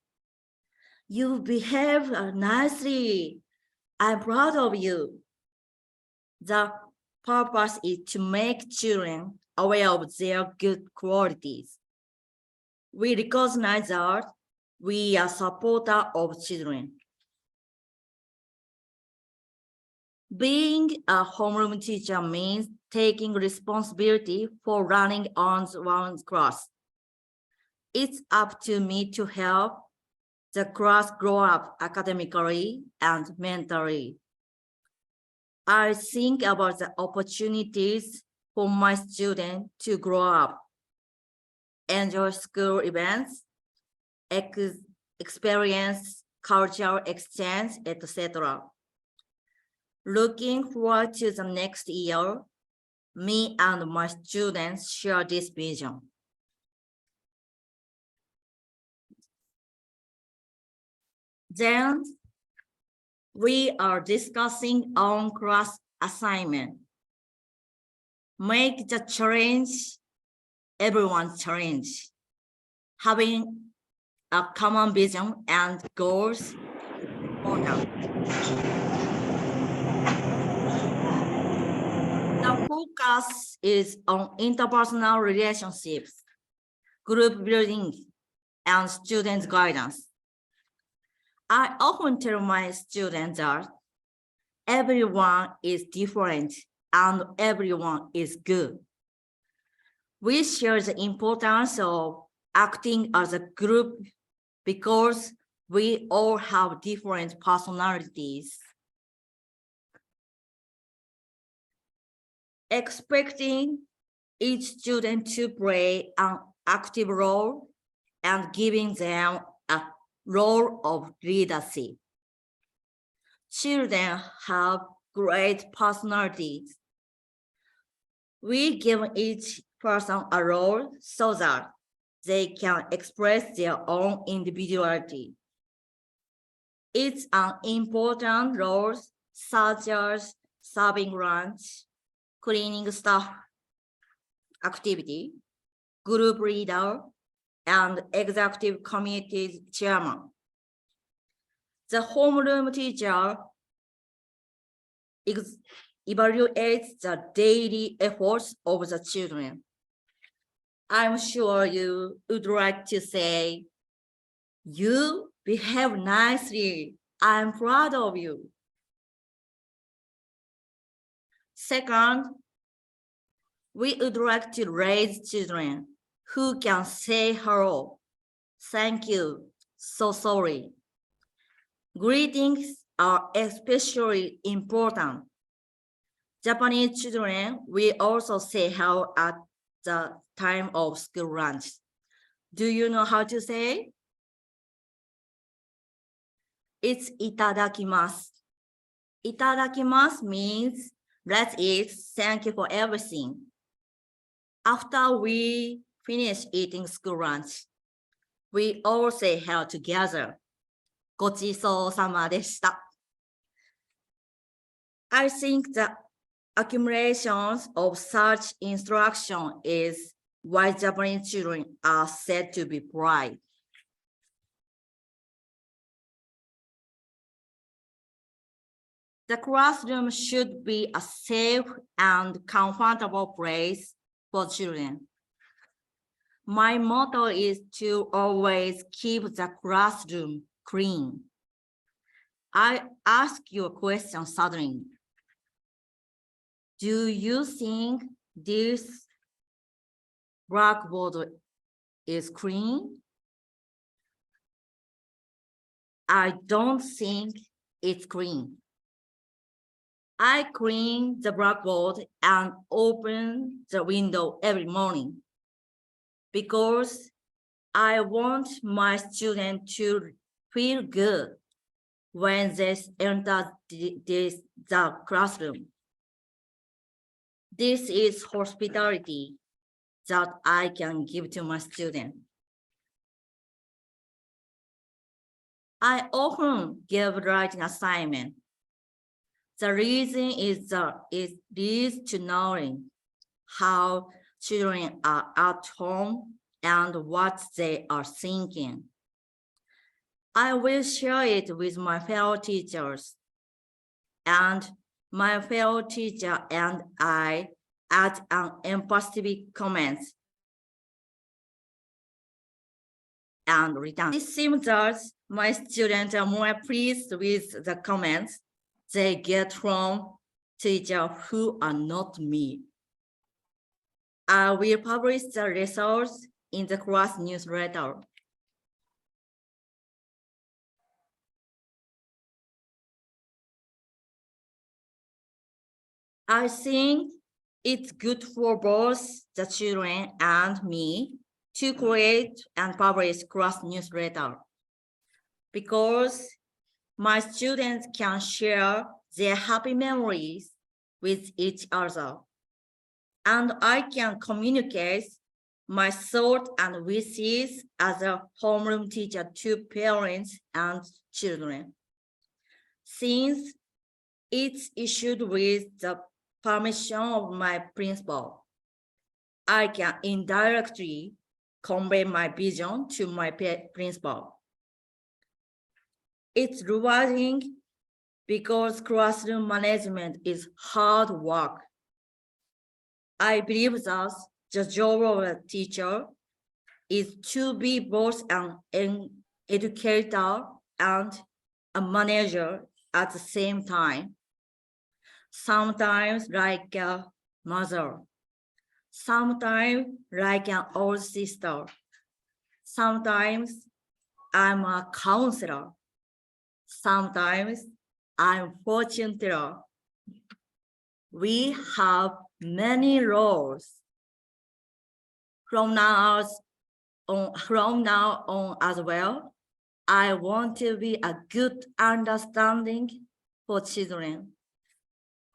You behave nicely. I'm proud of you. The purpose is to make children aware of their good qualities. We recognize that we are supporters of children. Being a homeroom teacher means taking responsibility for running on one's class. It's up to me to help the class grow up academically and mentally. I think about the opportunities for my students to grow up, enjoy school events, experience cultural exchange, etc. Looking forward to the next year, me and my students share this vision. Then we are discussing on-class assignment. Make the challenge everyone's challenge. Having a common vision and goals important. The focus is on interpersonal relationships, group building, and student guidance. I often tell my students that everyone is different and everyone is good. We share the importance of acting as a group because we all have different personalities. Expecting each student to play an active role and giving them a role of leadership. Children have great personalities. We give each person a role so that they can express their own individuality. It's an important role such as serving lunch, cleaning staff activity, group leader, and executive committee chairman. The homeroom teacher evaluates the daily efforts of the children. I'm sure you would like to say, you behave nicely. I'm proud of you. Second, we would like to raise children who can say hello, thank you, so sorry. Greetings are especially important. Japanese children will also say hello at the time of school lunch. Do you know how to say? It's itadakimasu. Itadakimasu means let's eat, thank you for everything. After we finish eating school lunch, we all say hello together. ごちそうさまでした. I think the accumulations of such instruction is why Japanese children are said to be bright. The classroom should be a safe and comfortable place for children. My motto is to always keep the classroom clean. I ask you a question suddenly. Do you think this blackboard is clean? I don't think it's clean. I clean the blackboard and open the window every morning because I want my students to feel good when they enter the classroom. This is hospitality that I can give to my students. I often give writing assignment. The reason is that it leads to knowing how children are at home and what they are thinking. I will share it with my fellow teachers, and my fellow teacher and I add an emphatic comments and return. It seems that my students are more pleased with the comments they get from teachers who are not me. I will publish the results in the class newsletter. I think it's good for both the children and me to create and publish class newsletter because my students can share their happy memories with each other, and I can communicate my thoughts and wishes as a homeroom teacher to parents and children. Since it's issued with the permission of my principal, I can indirectly convey my vision to my principal. It's rewarding because classroom management is hard work. I believe that the job of a teacher is to be both an educator and a manager at the same time. Sometimes like a mother, sometimes like an old sister, sometimes I'm a counselor, sometimes I'm fortune teller. We have many roles. From now on as well, I want to be a good understanding for children.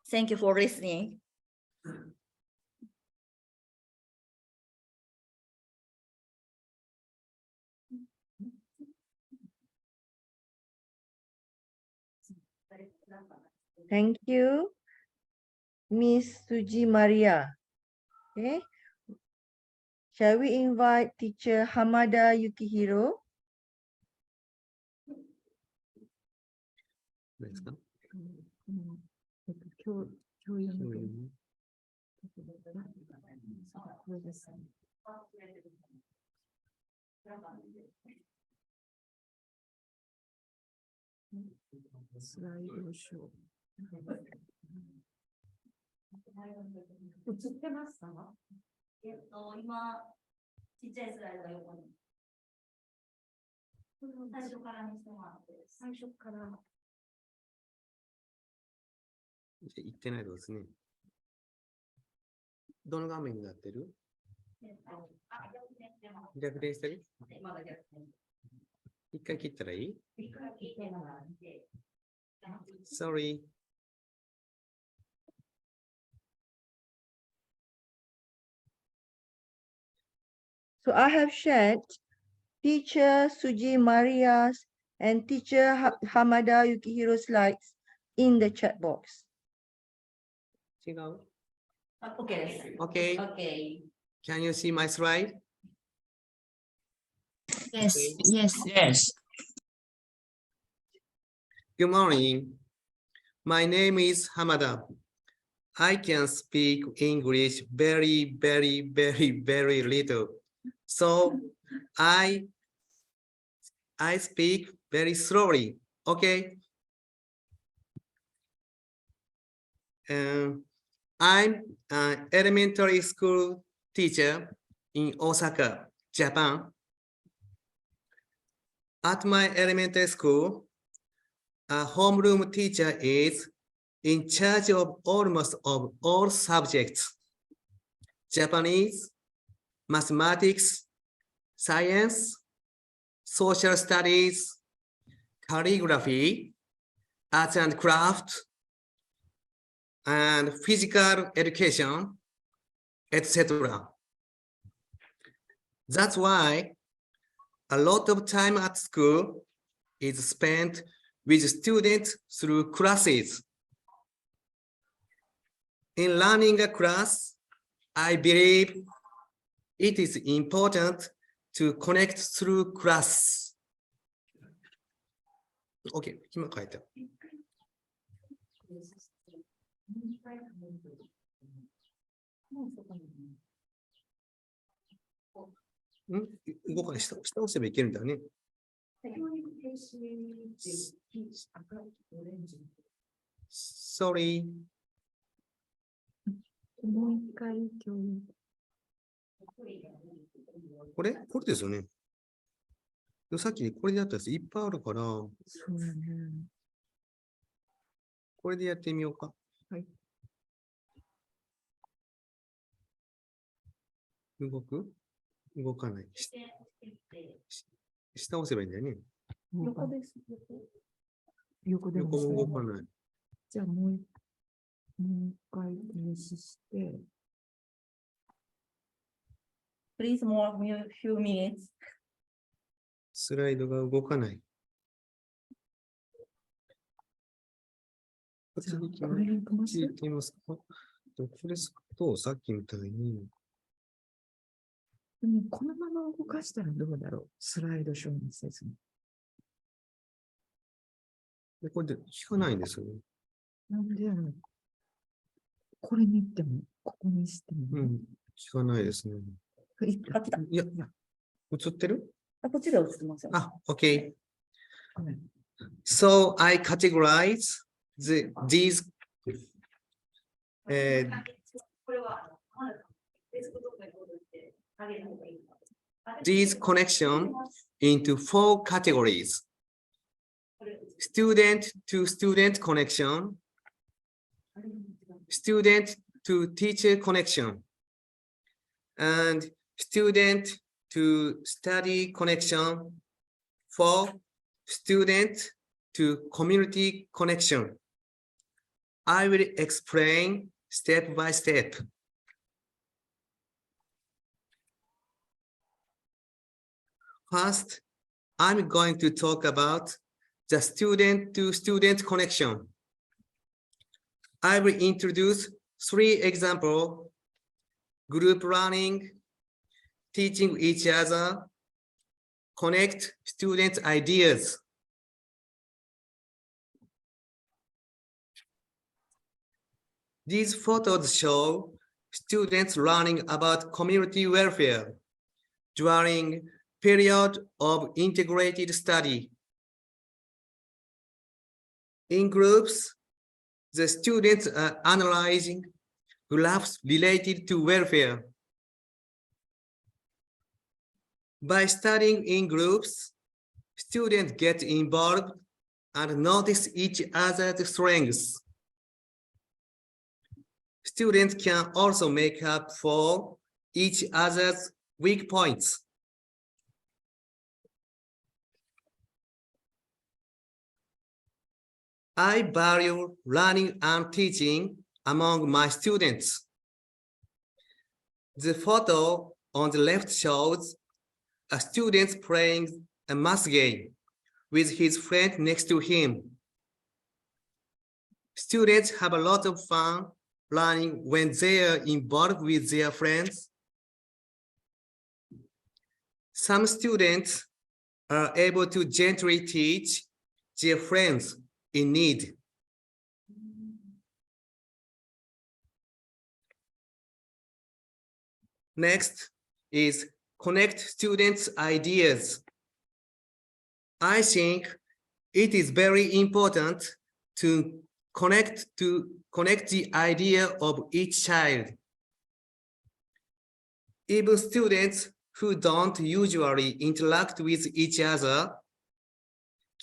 Thank you for listening. Thank you, Miss Suji Maria. Okay. Shall we invite teacher Hamada Yukihiro? Imma 言ってないですね。どの画面になってる？逆転してる？一回切ったらいい？ Sorry. So I have shared teacher Suji Maria's and teacher Hamada Yukihiro slides in the chat box. 違う？ Okay です。 Okay. Okay. Can you see my slide? Yes, Okay. yes. Good morning. My name is Hamada. I can speak English very little. So I speak very slowly. Okay. I'm an elementary school teacher in Osaka, Japan. At my elementary school, a homeroom teacher is in charge of almost of all subjects: Japanese, mathematics, science, social studies, calligraphy, arts and craft, and physical education, etc. That's why a lot of time at school is spent with students through classes. In learning a class, I believe it is important to connect through class. Okay, 今書いた。動かない、下押せばいけるんだね。Sorry. もう一回共有。これですよね。さっきこれでやったやついっぱいあるから、そうだね。これでやってみようか。はい。動かない。下押せばいいんだよね。横です。横でも横も動かない。じゃあもう一回停止して。Please more few minutes. スライドが動かない。こっちに行きますか。これすると、さっきみたいに。でもこのまま動かしたらどうだろう。スライドショーにせずに。でこれで引かないんですよね。なんでこれに行っても、ここにしても。引かないですね。いや、映ってる？こっちで映ってますよ。Okay. So I categorize these connection into 4 categories: student to student connection, student to teacher connection, and student to study connection, for student to community connection. I will explain step by step. First, I'm going to talk about the student to student connection. I will introduce 3 examples: group learning, teaching each other, connect student ideas. These photos show students learning about community welfare during period of integrated study. In groups, the students are analyzing graphs related to welfare. By studying in groups, students get involved and notice each other's strengths. Students can also make up for each other's weak points. I value learning and teaching among my students. The photo on the left shows a student playing a math game with his friend next to him. Students have a lot of fun learning when they are involved with their friends. Some students are able to gently teach their friends in need. Next is connect students' ideas. I think it is very important to connect the idea of each child. Even students who don't usually interact with each other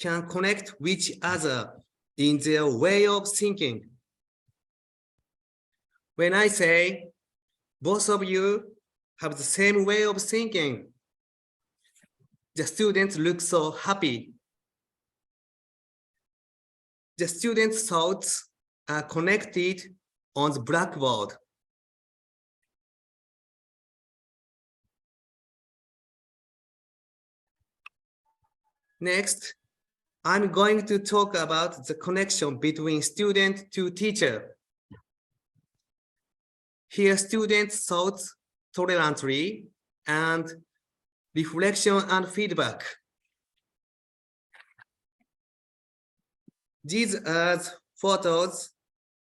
can connect with each other in their way of thinking. When I say both of you have the same way of thinking, the students look so happy. The students' thoughts are connected on the blackboard. Next, I'm going to talk about the connection between student to teacher. Here, students thought tolerantly and reflection and feedback. These are photos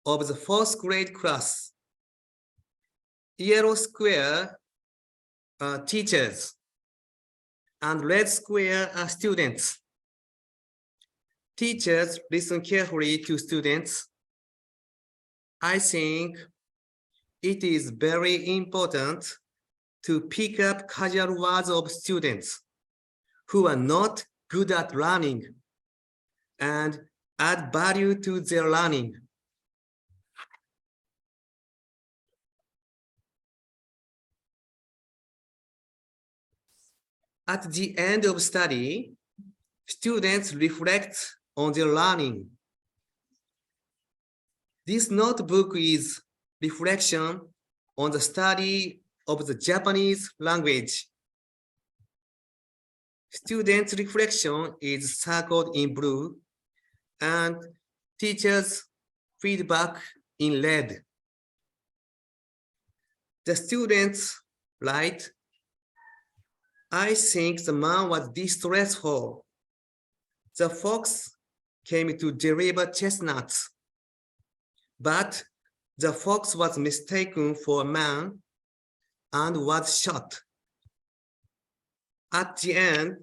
of the 4th grade class. Yellow square are teachers and red square are students. Teachers listen carefully to students. I think it is very important to pick up casual words of students who are not good at learning and add value to their learning. At the end of study, students reflect on their learning. This notebook is reflection on the study of the Japanese language. Students' reflection is circled in blue and teachers' feedback in red. The students write, I think the man was distressful. The fox came to deliver chestnuts, but the fox was mistaken for a man and was shot. At the end,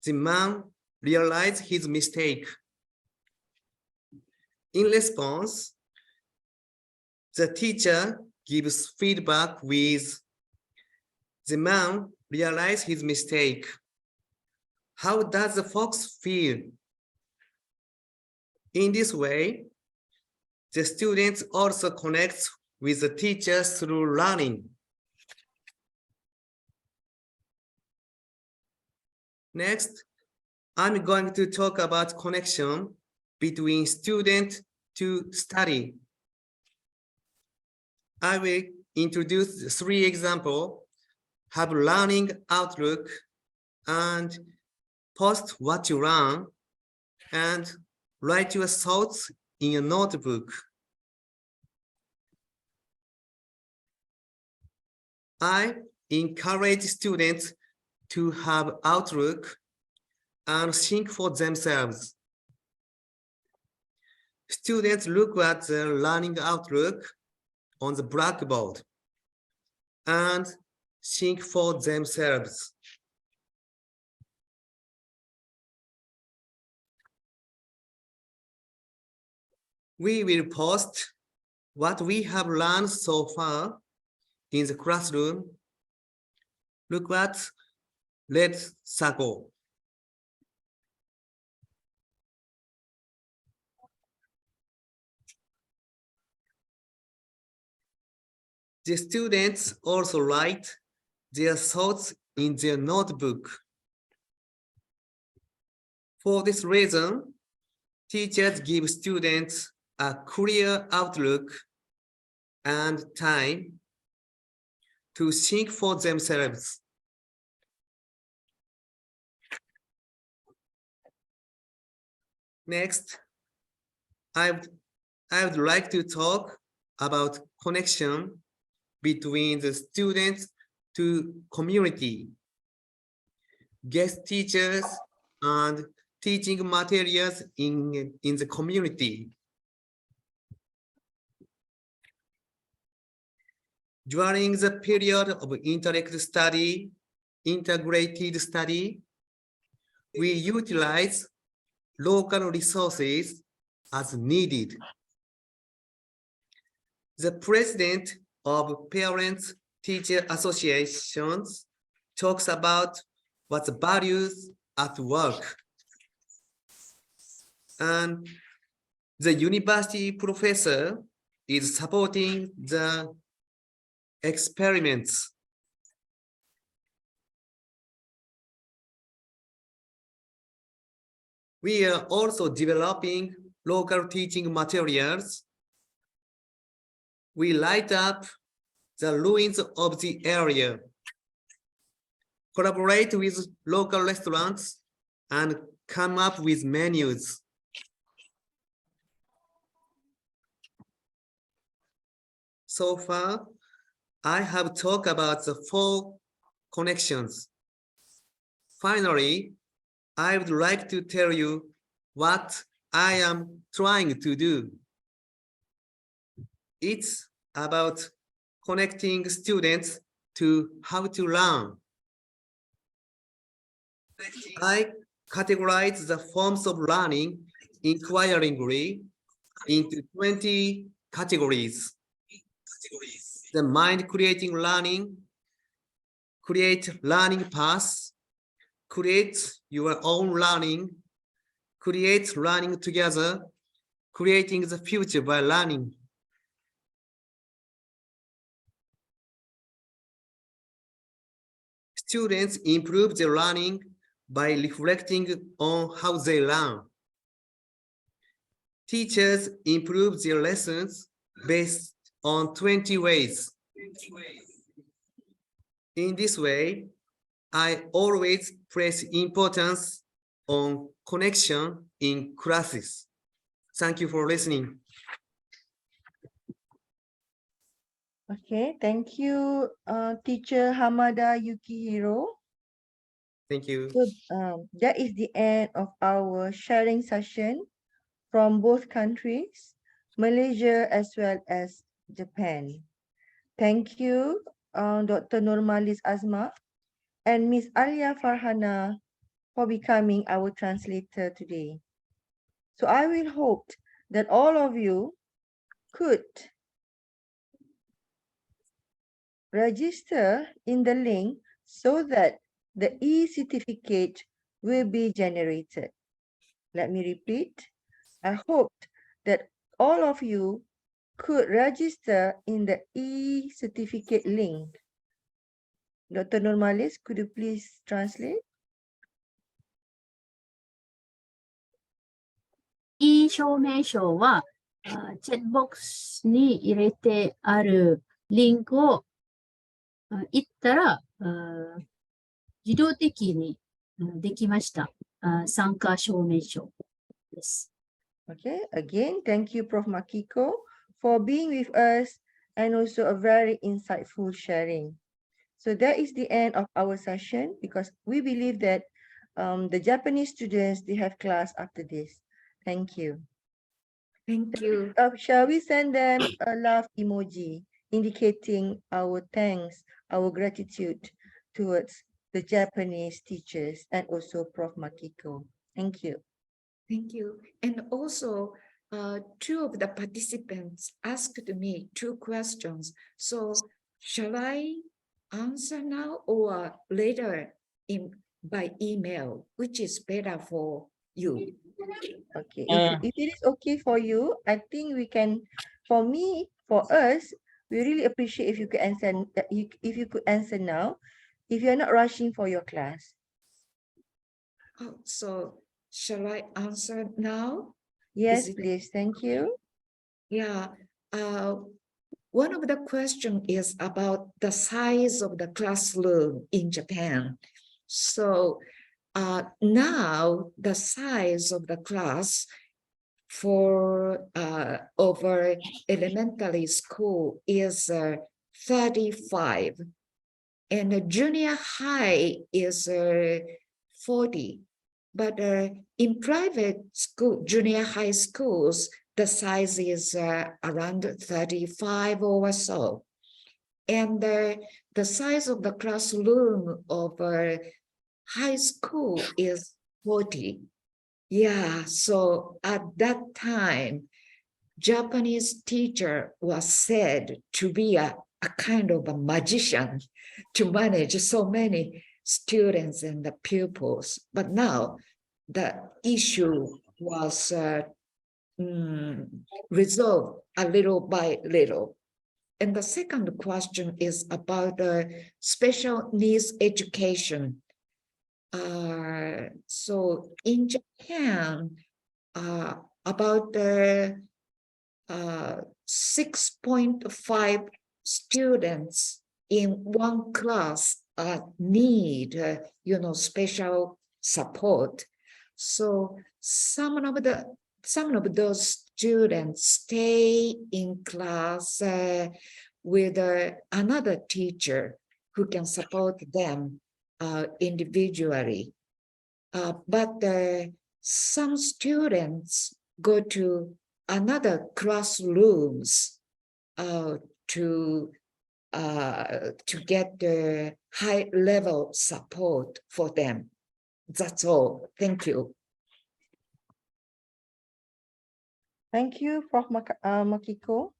the man realized his mistake. In response, the teacher gives feedback with, the man realized his mistake. How does the fox feel? In this way, the students also connect with the teachers through learning. Next, I'm going to talk about connection between student to study. I will introduce 3 examples, have learning outlook, and post what you learn, and write your thoughts in a notebook. I encourage students to have outlook and think for themselves. Students look at the learning outlook on the blackboard and think for themselves. We will post what we have learned so far in the classroom. Look at red circle. The students also write their thoughts in their notebook. For this reason, teachers give students a clear outlook and time to think for themselves. Next, I would like to talk about connection between the students to community, guest teachers, and teaching materials in the community. During the period of interactive study, integrated study, we utilize local resources as needed. The president of Parents Teacher Associations talks about what's values at work. And the university professor is supporting the experiments. We are also developing local teaching materials. We light up the ruins of the area, collaborate with local restaurants, and come up with menus. So far, I have talked about the 4 connections. Finally, I would like to tell you what I am trying to do. It's about connecting students to how to learn. I categorize the forms of learning inquiringly into 20 categories. The mind creating learning, create learning paths, create your own learning, create learning together, creating the future by learning. Students improve their learning by reflecting on how they learn. Teachers improve their lessons based on 20 ways. In this way, I always place importance on connection in classes. Thank you for listening. Okay, thank you, Teacher Hamada Yukihiro. Thank you. So that is the end of our sharing session from both countries, Malaysia as well as Japan. Thank you, Dr. Nurmalis Azma and Miss Alia Farhana for becoming our translator today. So I will hope that all of you could register in the link so that the e-certificate will be generated. Let me repeat. I hoped that all of you could register in the e-certificate link. Dr. Nurmalis, could you please translate? いい証明書は、チェックボックスに入れてあるリンクを行ったら、自動的にできました。参加証明書です。Okay, again, thank you, Prof. Makiko, for being with us and also a very insightful sharing. So that is the end of our session because we believe that the Japanese students, they have class after this. Thank you. Thank you. Shall we send them a love emoji indicating our thanks, our gratitude towards the Japanese teachers and also Prof. Makiko. Thank you. Thank you. And also, 2 of the participants asked me 2 questions. So shall I answer now or later by email, which is better for you? Okay, if it is okay for you, I think we can, for us, we really appreciate if you could answer, if you could answer now, if you're not rushing for your class. Oh, so shall I answer now? Yes, it- please, thank you. Yeah. One of the question is about the size of the classroom in Japan. So now the size of the class for over elementary school is 35 and the junior high is 40. But in private school, junior high schools, the size is around 35 or so. And the size of the classroom of high school is 40. Yeah, so at that time, Japanese teacher was said to be a kind of a magician to manage so many students and the pupils. But now the issue was resolved a little by little. And the second question is about special needs education. So in Japan, about 6.5 students in one class need, special support. So some of those students stay in class with another teacher who can support them individually. But some students go to another classrooms to get the high level support for them. That's all. Thank you. Thank you, Prof. Makiko,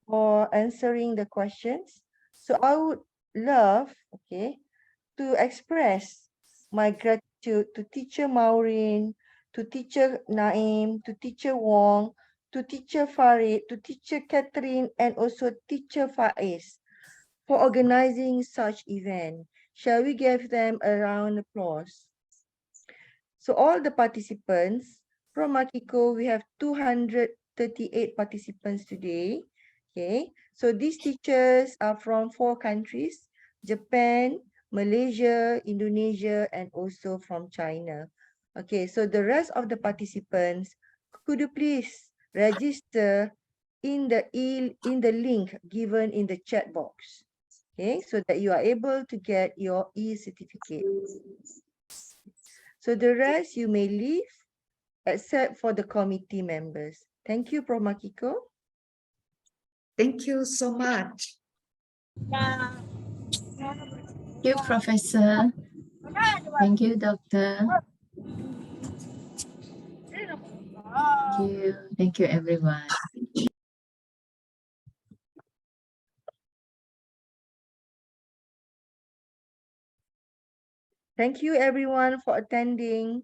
for answering the questions. So I would love, okay, to express my gratitude to Teacher Maureen, to Teacher Naim, to Teacher Wong, to Teacher Farid, to Teacher Catherine, and also Teacher Faiz for organizing such event. Shall we give them a round of applause? So all the participants from Makiko, we have 238 participants today. Okay, so these teachers are from 4 countries, Japan, Malaysia, Indonesia, and also from China. Okay, so the rest of the participants, could you please register in the link given in the chat box? Okay, so that you are able to get your e-certificate. So the rest you may leave except for the committee members. Thank you, Prof. Makiko. Thank you so much. Thank you, Professor. Thank you, Doctor. Thank you, everyone. Thank you, everyone, for attending.